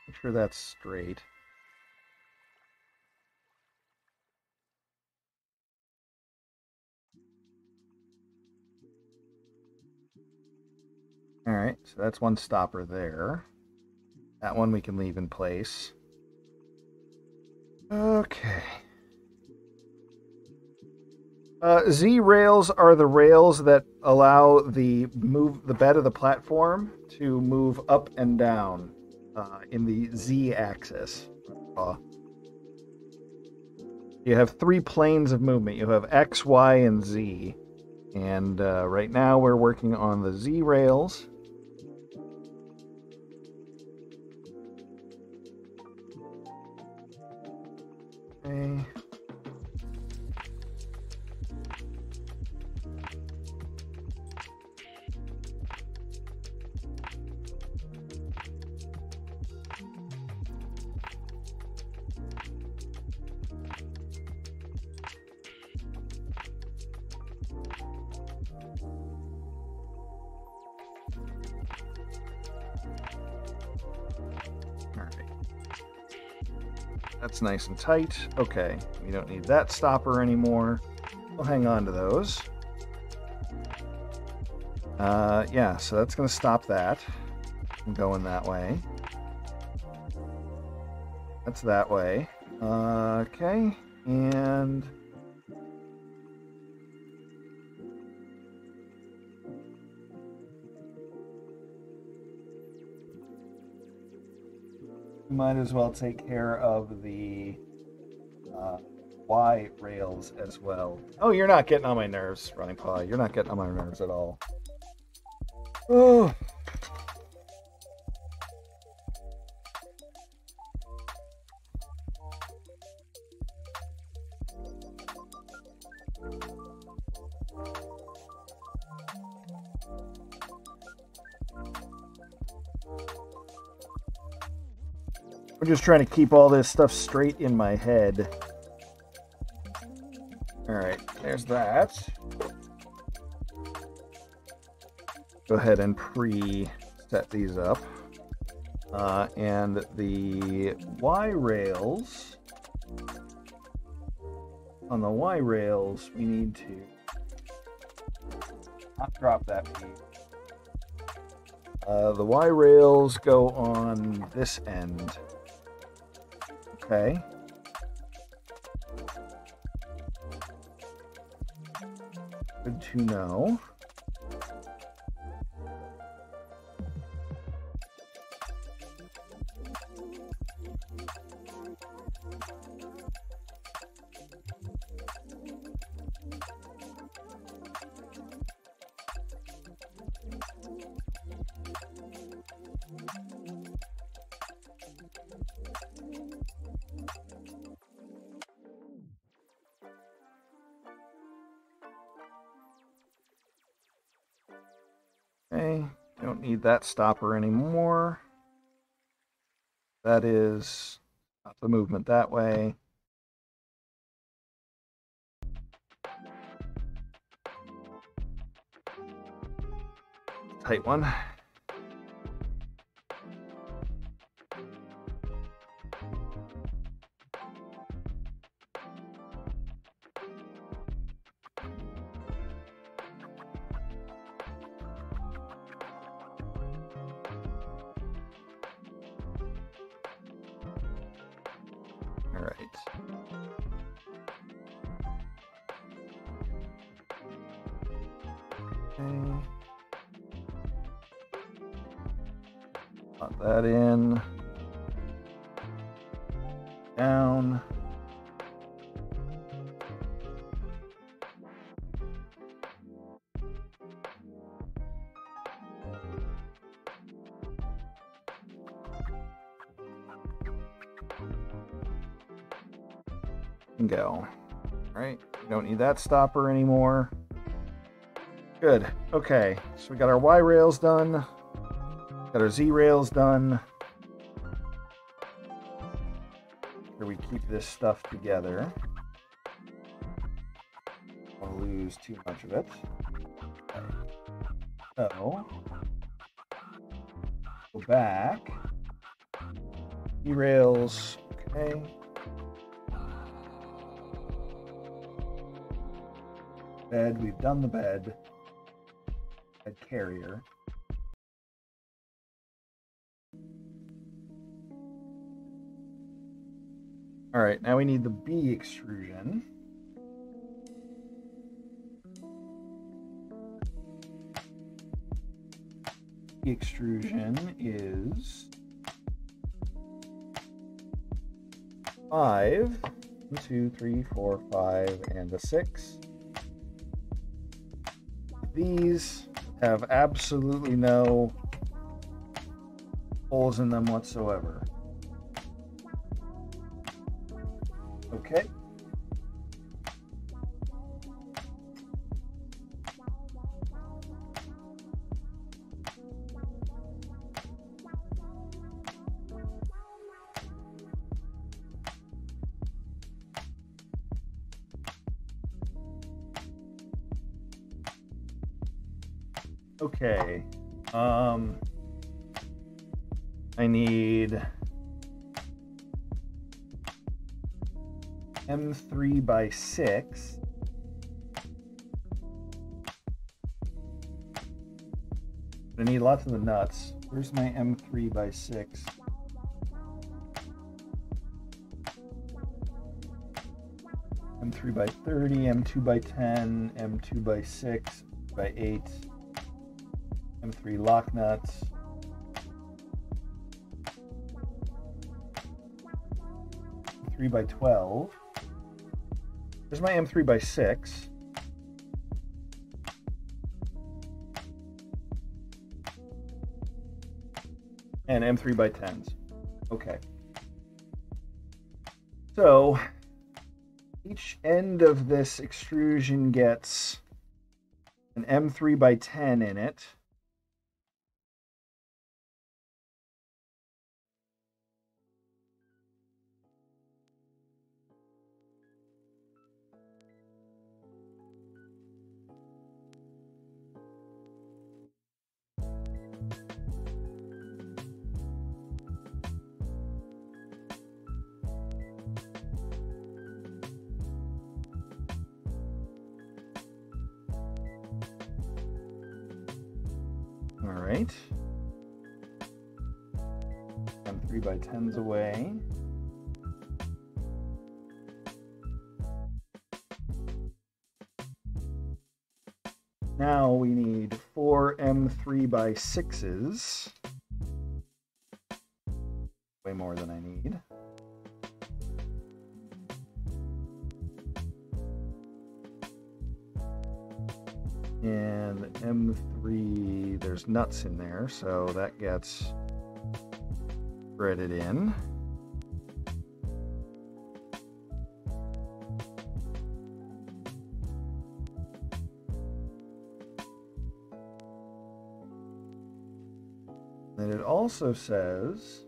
Make sure that's straight. All right, so that's one stopper there. That one we can leave in place. Okay. Z rails are the rails that allow the bed of the platform to move up and down in the Z axis. You have 3 planes of movement. You have X, Y, and Z. And right now we're working on the Z rails. Okay. That's nice and tight. Okay, we don't need that stopper anymore. We'll hang on to those. Yeah, so that's going to stop that from going that way. That's that way. Okay, and might as well take care of the Y rails as well. Oh, you're not getting on my nerves, Running Paw. You're not getting on my nerves at all. Oh. I'm just trying to keep all this stuff straight in my head. All right, there's that. Go ahead and pre-set these up. And the Y rails, on the Y rails, we need to not drop that piece. The Y rails go on this end. Okay. Good to know. Okay, don't need that stopper anymore. That is stop the movement that way. Tight one. All right. Okay. Put that in. Down. And go. All right. We don't need that stopper anymore. Good. Okay. So we got our Y rails done. Got our Z rails done. Here we keep this stuff together. Don't lose too much of it. So go back. E rails. Okay. Bed. We've done the bed. Bed carrier. All right, now we need the B extrusion. B extrusion is 5, 1, 2, 3, 4, 5, and a 6. These have absolutely no holes in them whatsoever. Okay. Okay. I need M3 by 6. I need lots of the nuts. Where's my M3 by 6? M3 by 30, M2 by 10, M2 by 6, by 8, M3 lock nuts. M3 by 12. There's my M3 by 6. And M3 by 10s. Okay. So each end of this extrusion gets an M3 by 10 in it. All right. M3 by 10s away. Now we need 4 M3 by 6s. Way more than I need. And M3, there's nuts in there, so that gets thread it in. And it also says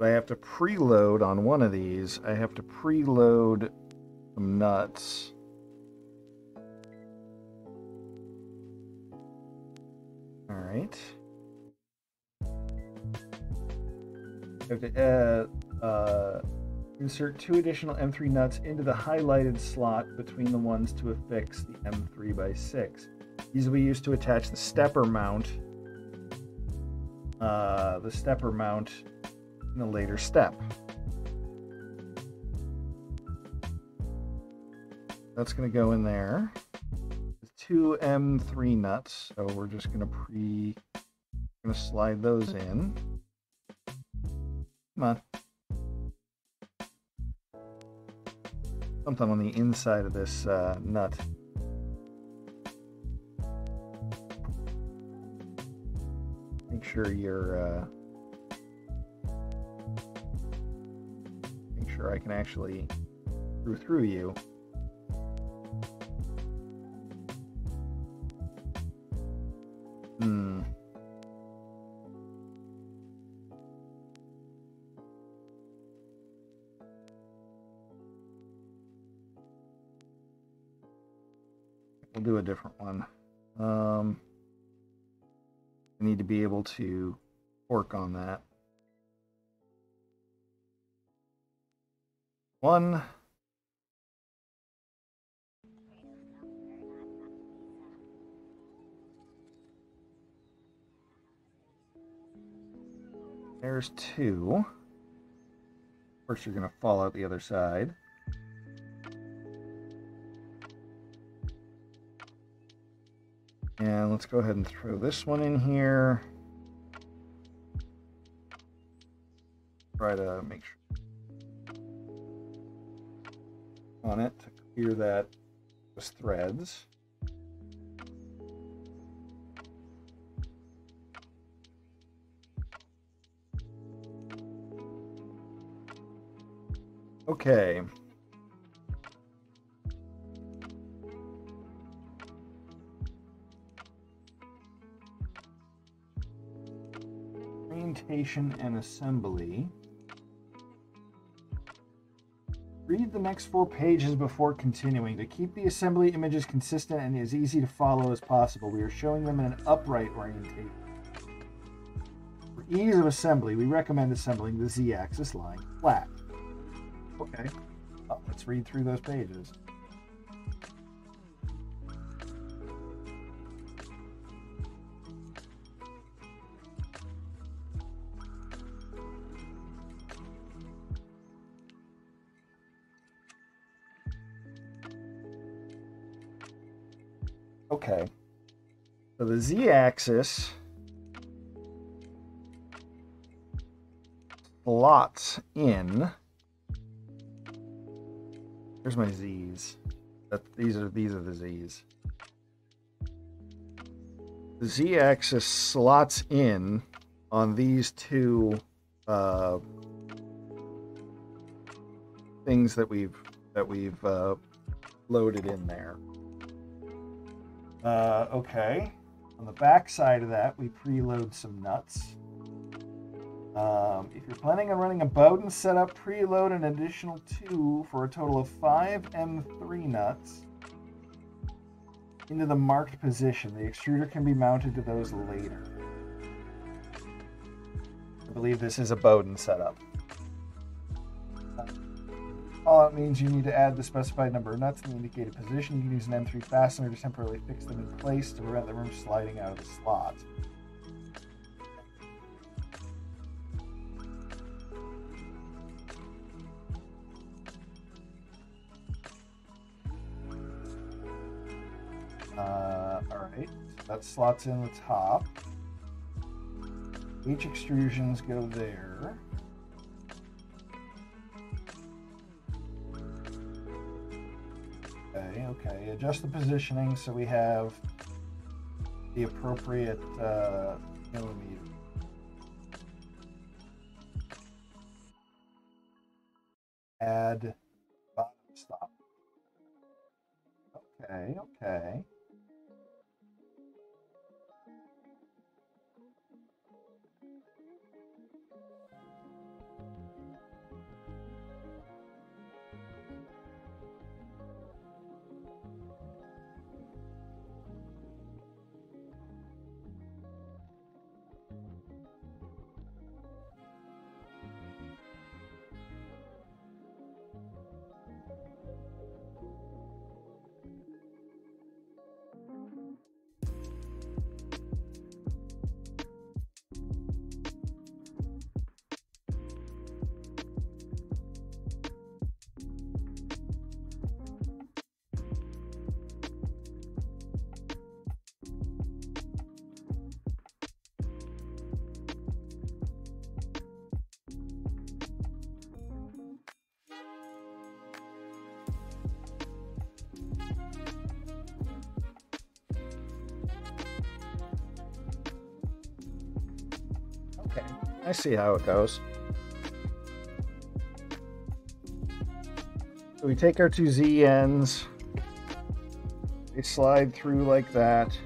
I have to preload on one of these. I have to preload some nuts. All right. I have to insert 2 additional M3 nuts into the highlighted slot between the ones to affix the M3x6. These will be used to attach the stepper mount. In a later step. That's going to go in there. 2 M3 nuts, so we're just going to slide those in. Come on. Something on the inside of this nut. Make sure I can actually screw through you. We'll do a different one. I need to be able to torque on that. 1. There's 2. Of course, you're going to fall out the other side. And let's go ahead and throw this one in here. Try to make sure on it to clear those threads. Okay. Orientation and assembly. Read the next 4 pages before continuing. To keep the assembly images consistent and as easy to follow as possible, we are showing them in an upright orientation. For ease of assembly, we recommend assembling the Z-axis lying flat. Okay, well, let's read through those pages. Okay, so the Z-axis slots in. Here's my Z's. These are the Z's. The Z-axis slots in on these 2 things that we've loaded in there. Okay. On the back side of that, we preload some nuts. If you're planning on running a Bowden setup, preload an additional 2 for a total of 5 M3 nuts into the marked position. The extruder can be mounted to those later. I believe this is a Bowden setup. All it means you need to add the specified number of nuts in the indicated position. You can use an M3 fastener to temporarily fix them in place to prevent them from sliding out of the slot. Alright, so that slots in the top. Each extrusions go there. Okay, okay. Adjust the positioning so we have the appropriate millimeter. Add bottom stop. Okay, okay. Okay, I see how it goes. So we take our two Z ends, they slide through like that.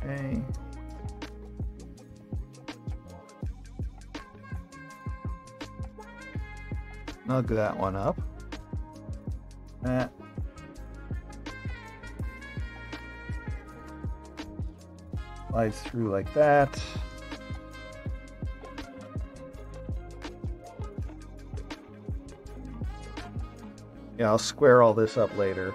Okay. Snug that one up. That. Slides through like that. Yeah, I'll square all this up later.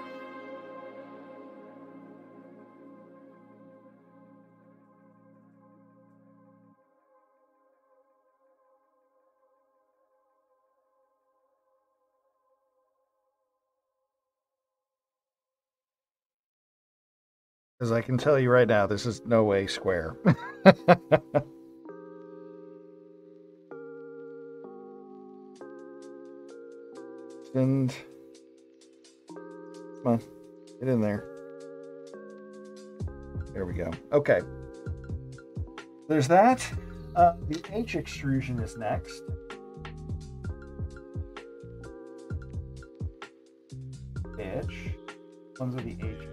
Because I can tell you right now, this is no way square. And come on, get in there. There we go. Okay. There's that. The H extrusion is next. H. Ones with the H.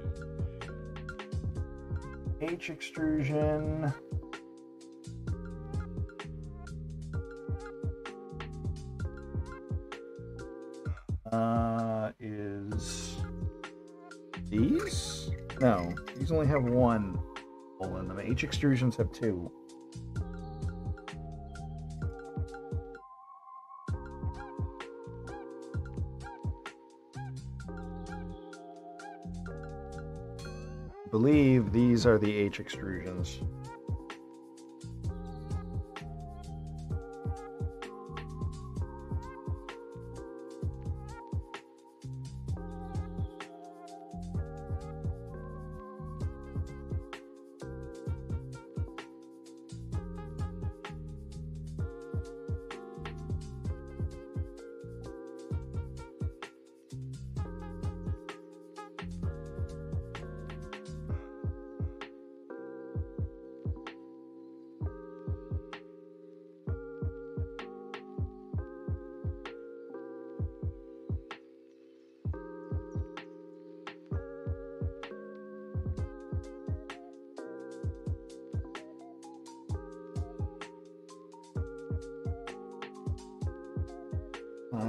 H extrusion. Is these? No, these only have one hole in them. H extrusions have two. I believe these are the H extrusions.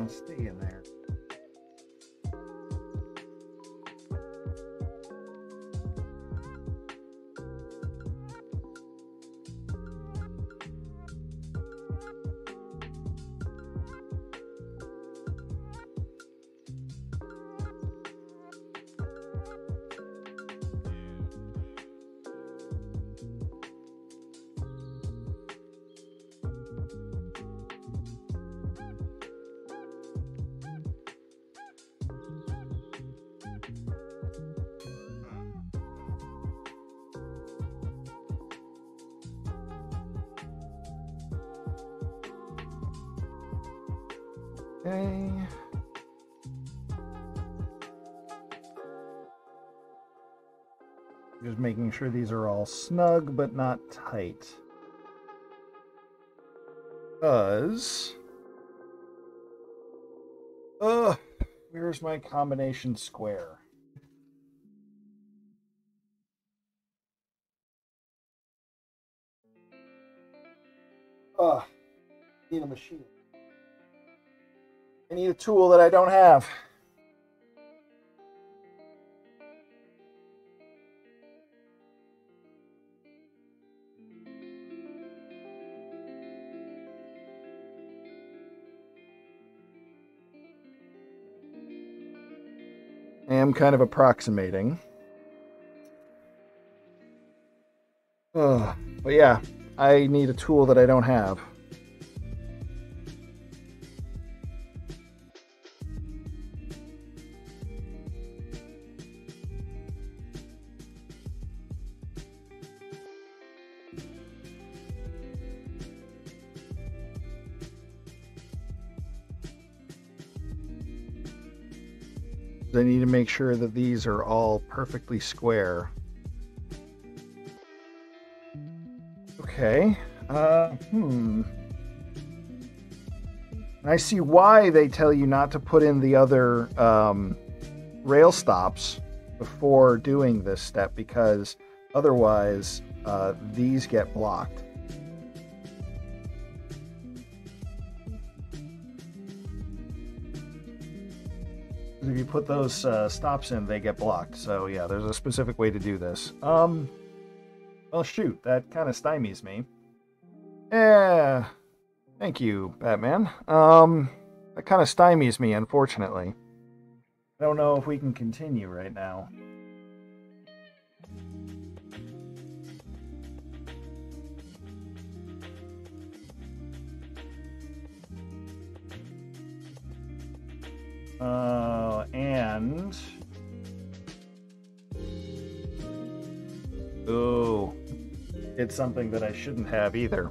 Stay in there. Okay. Just making sure these are all snug but not tight. Because... where's my combination square? I need a machine. I need a tool that I don't have. I am kind of approximating. But yeah, I need a tool that I don't have. I need to make sure that these are all perfectly square. Okay. I see why they tell you not to put in the other rail stops before doing this step, because otherwise these get blocked. If you put those stops in, they get blocked. So yeah, there's a specific way to do this. Well, shoot, that kind of stymies me. Yeah, thank you, Batman. That kind of stymies me, unfortunately. I don't know if we can continue right now. And... ooh, it's something that I shouldn't have either.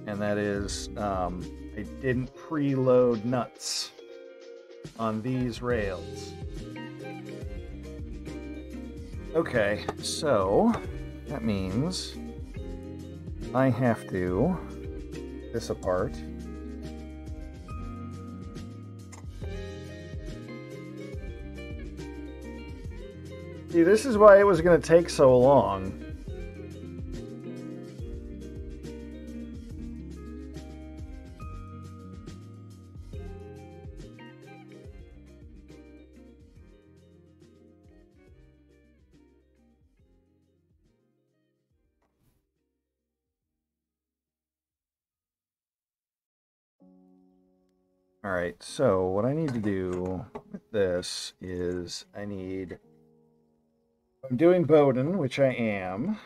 And that is, I didn't preload nuts on these rails. Okay, so that means I have to take this apart. See, this is why it was going to take so long. All right, so what I need to do with this is I'm doing Bowden, which I am.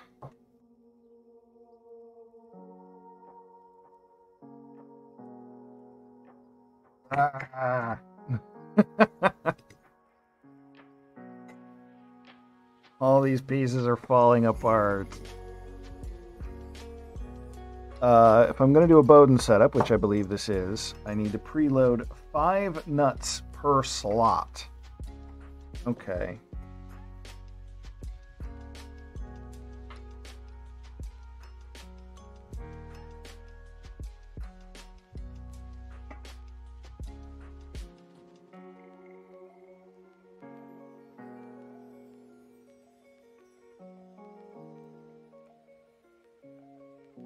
Ah. All these pieces are falling apart. If I'm going to do a Bowden setup, which I believe this is, I need to preload 5 nuts per slot. Okay.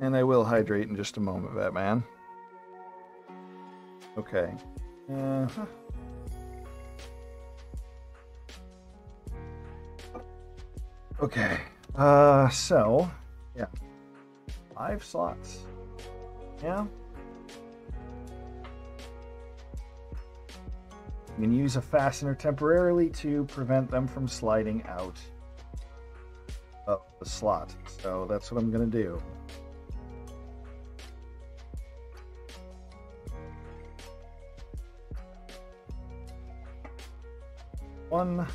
And I will hydrate in just a moment, Batman. Okay. Okay. So, yeah. 5 slots. Yeah. You can use a fastener temporarily to prevent them from sliding out of the slot. So that's what I'm going to do. One.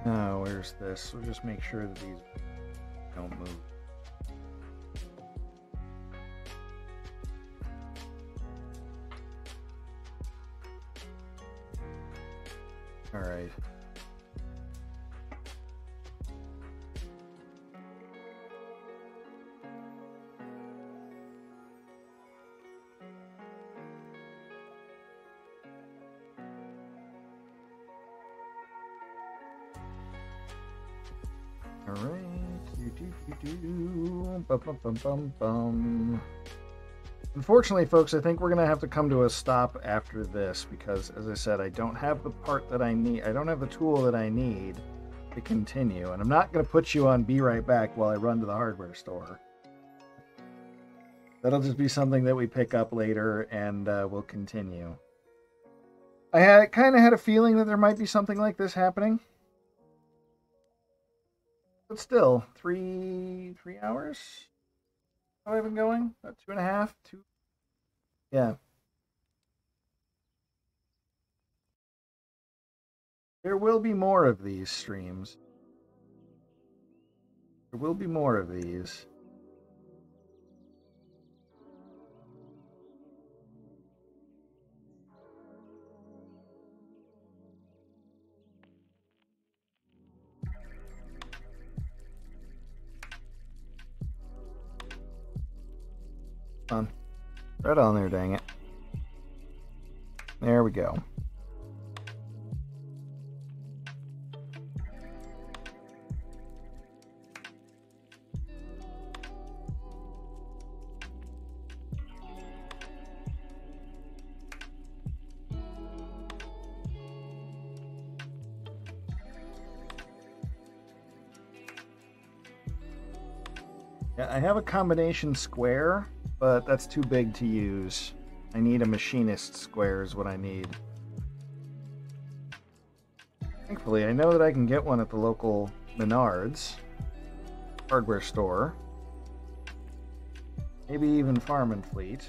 Oh, where's this? We'll just make sure that these don't move. All right. All right. Bum, bum, bum, bum, bum. Unfortunately, folks, I think we're going to have to come to a stop after this because, as I said, I don't have the part that I need. I don't have the tool that I need to continue. And I'm not going to put you on be right back while I run to the hardware store. That'll just be something that we pick up later and we'll continue. I kind of had a feeling that there might be something like this happening. But still, 3 hours? How have I been going? About 2.5? 2? Yeah. There will be more of these streams. There will be more of these. On. Right on there, dang it. There we go. Yeah, I have a combination square, but that's too big to use. I need a machinist square is what I need. Thankfully, I know that I can get one at the local Menards hardware store. Maybe even Farm and Fleet.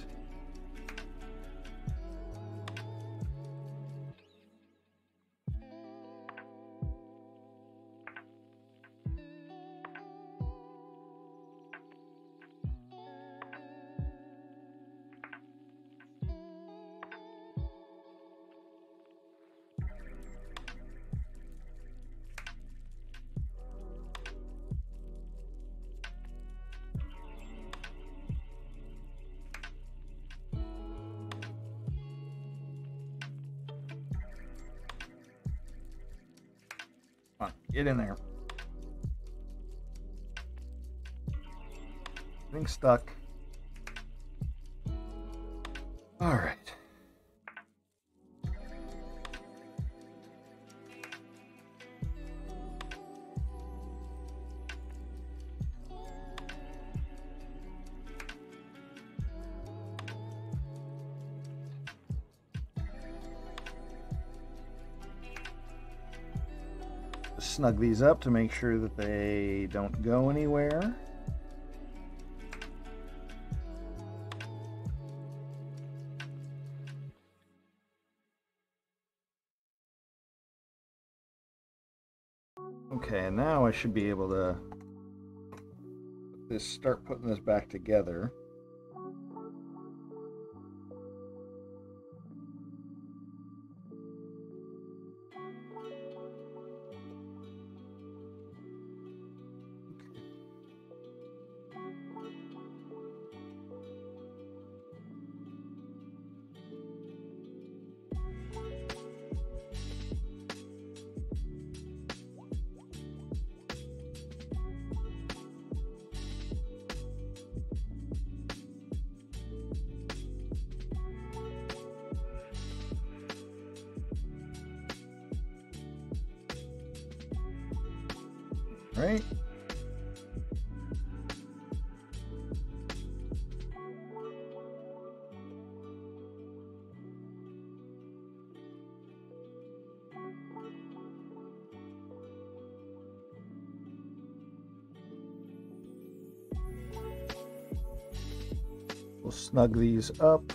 Come on, get in there. Getting stuck. All right. Snug these up to make sure that they don't go anywhere. Okay, now I should be able to start putting this back together. Right? We'll snug these up.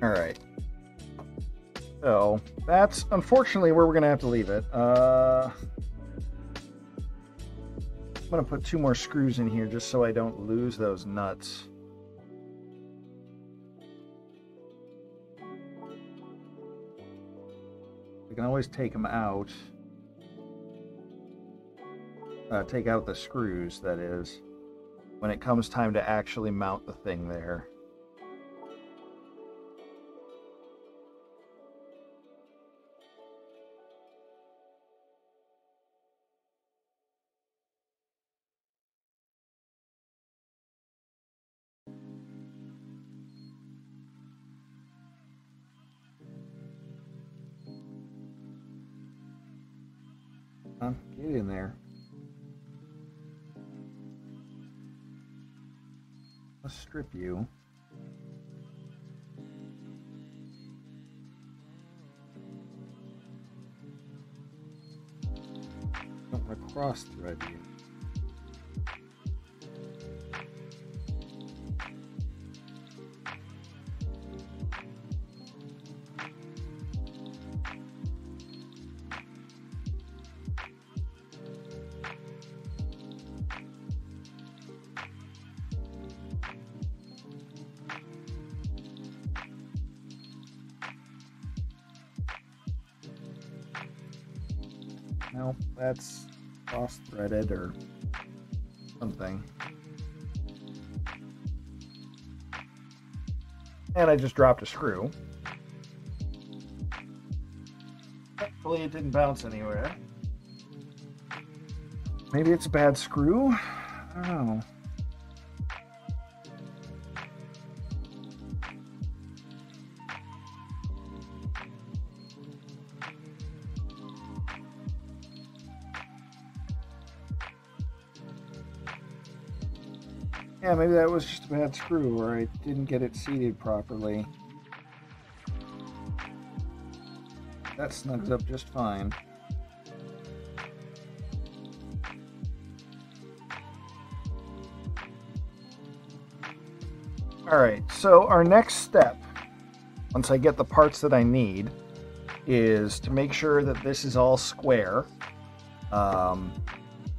All right. So that's unfortunately where we're gonna have to leave it. I'm gonna put 2 more screws in here just so I don't lose those nuts. We can always take them out. Take out the screws, that is, when it comes time to actually mount the thing there. Get in there. Let's strip you. Don't want to cross thread you. No, that's cross-threaded or something. And I just dropped a screw. Hopefully it didn't bounce anywhere. Maybe it's a bad screw? I don't know. Yeah, maybe that was just a bad screw, or I didn't get it seated properly. That snugs up just fine. Alright, so our next step, once I get the parts that I need, is to make sure that this is all square.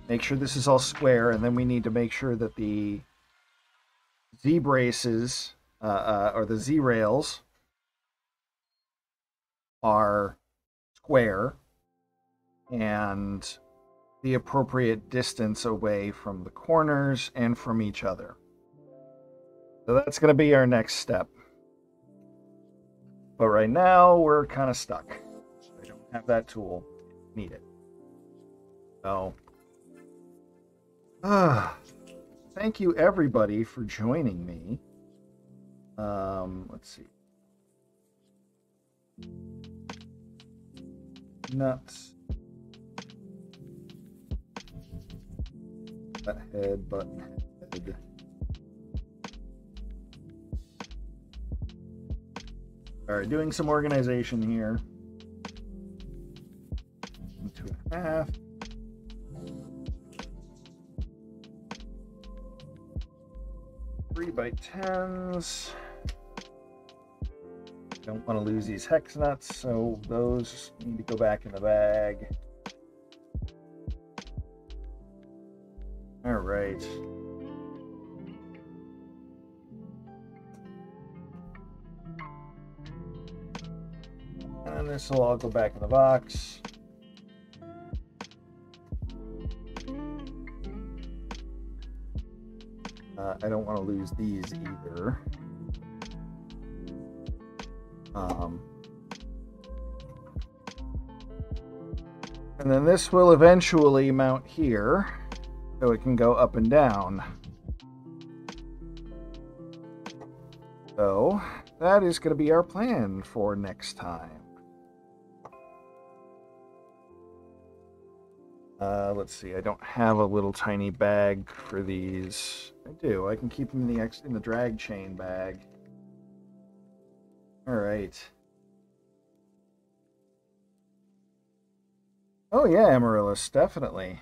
Make sure this is all square, and then we need to make sure that the Z-braces, or the Z-rails, are square and the appropriate distance away from the corners and from each other. So that's going to be our next step. But right now, we're kind of stuck. I don't have that tool. Need it. So, thank you everybody for joining me. Let's see. Nuts. Butt head, button head. Alright, doing some organization here. 2.5. Three by 10s. Don't want to lose these hex nuts, so those need to go back in the bag. All right. And this will all go back in the box. I don't want to lose these either. And then this will eventually mount here, so it can go up and down. So that is going to be our plan for next time. Let's see. I don't have a little tiny bag for these. I do. I can keep them in the drag chain bag. All right. Oh yeah, Amaryllis, definitely.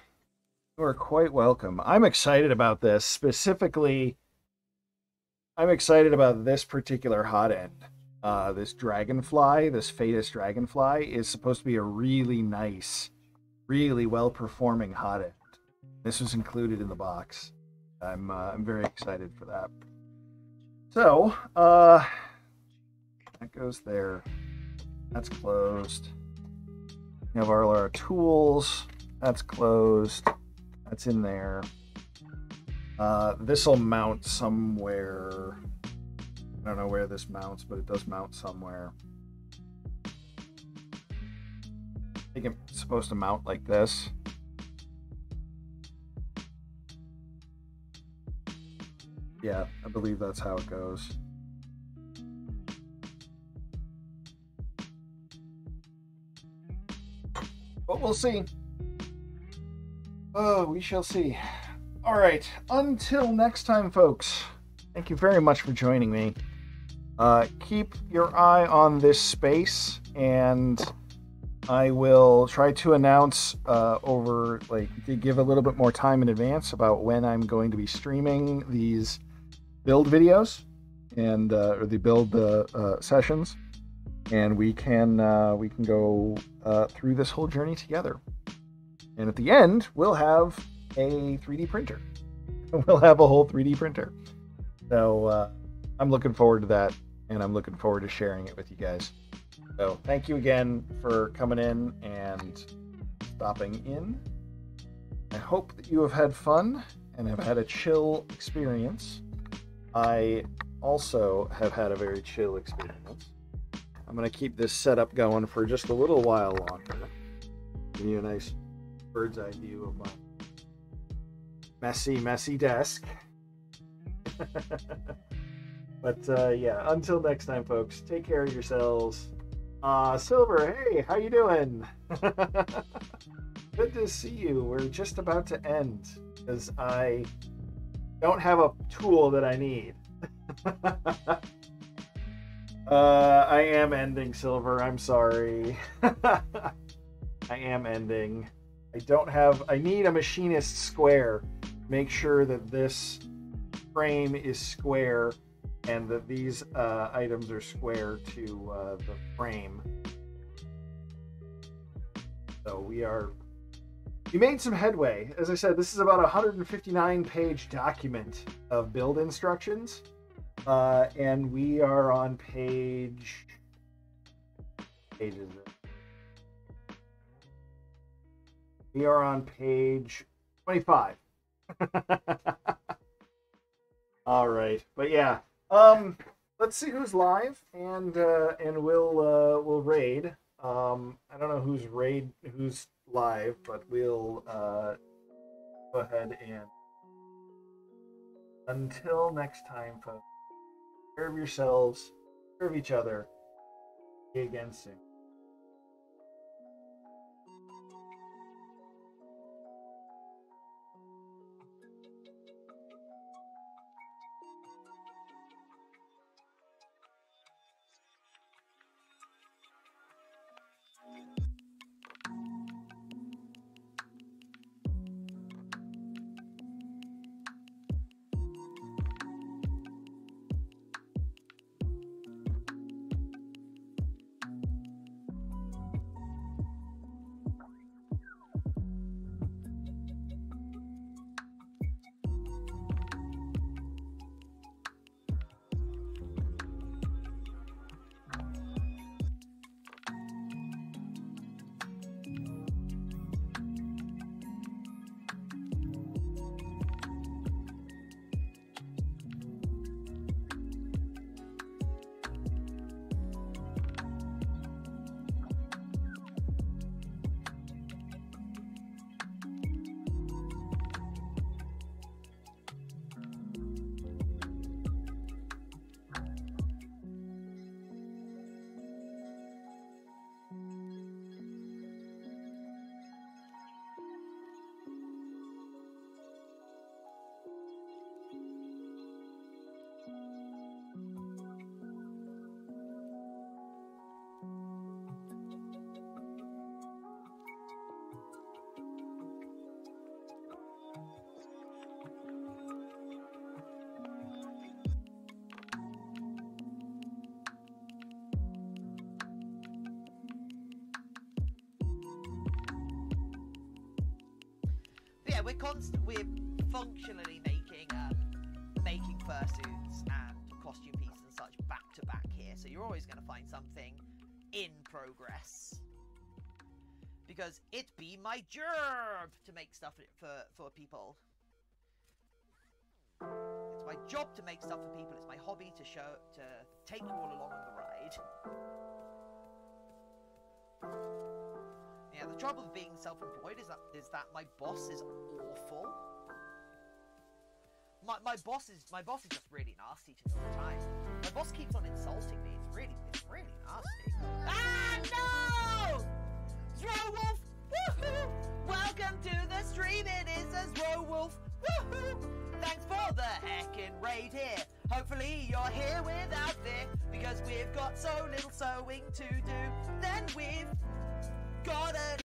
You are quite welcome. I'm excited about this. Specifically, I'm excited about this particular hot end. This dragonfly, this Phaetus dragonfly, is supposed to be a really nice, really well-performing hot end. This was included in the box. I'm very excited for that. So, that goes there. That's closed. We have all our tools. That's closed. That's in there. This will mount somewhere. I don't know where this mounts, but it does mount somewhere. I think it's supposed to mount like this. Yeah, I believe that's how it goes. But we'll see. Oh, we shall see. All right, until next time, folks. Thank you very much for joining me. Keep your eye on this space, and I will try to announce to give a little bit more time in advance about when I'm going to be streaming these build videos and or the build sessions, and we can go through this whole journey together. And at the end, we'll have a 3D printer. We'll have a whole 3D printer. So I'm looking forward to that, and I'm looking forward to sharing it with you guys. So thank you again for coming in and stopping in. I hope that you have had fun and have had a chill experience. I also have had a very chill experience. I'm going to keep this setup going for just a little while longer. Give you a nice bird's eye view of my messy desk. But yeah, until next time, folks, take care of yourselves. Silver, hey, how you doing? Good to see you. We're just about to end because I don't have a tool that I need. I am ending, Silver. I'm sorry. I am ending. I need a machinist square. Make sure that this frame is square and that these items are square to the frame. So we made some headway. As I said, this is about a 159-page document of build instructions. And we are on page is it? We are on page 25. All right, but yeah, let's see who's live, and we'll raid. I don't know who's live, but we'll go ahead and until next time, folks. Take care of yourselves, take care of each other. See you again soon. yeah, we're functionally making fursuits and costume pieces and such back to back here. So you're always going to find something in progress. Because it be my job to make stuff for people. It's my job to make stuff for people. It's my hobby to take you all along on the ride. Yeah, the trouble with being self-employed is that my boss is awful. My boss is just really nasty to me all the time. My boss keeps on insulting me. It's really nasty. Ah no! Zwolf! Woohoo! Welcome to the stream. It is a Zwolf. Woohoo! Thanks for the heckin' raid here. Hopefully you're here without fear, because we've got so little sewing to do. Then we've got an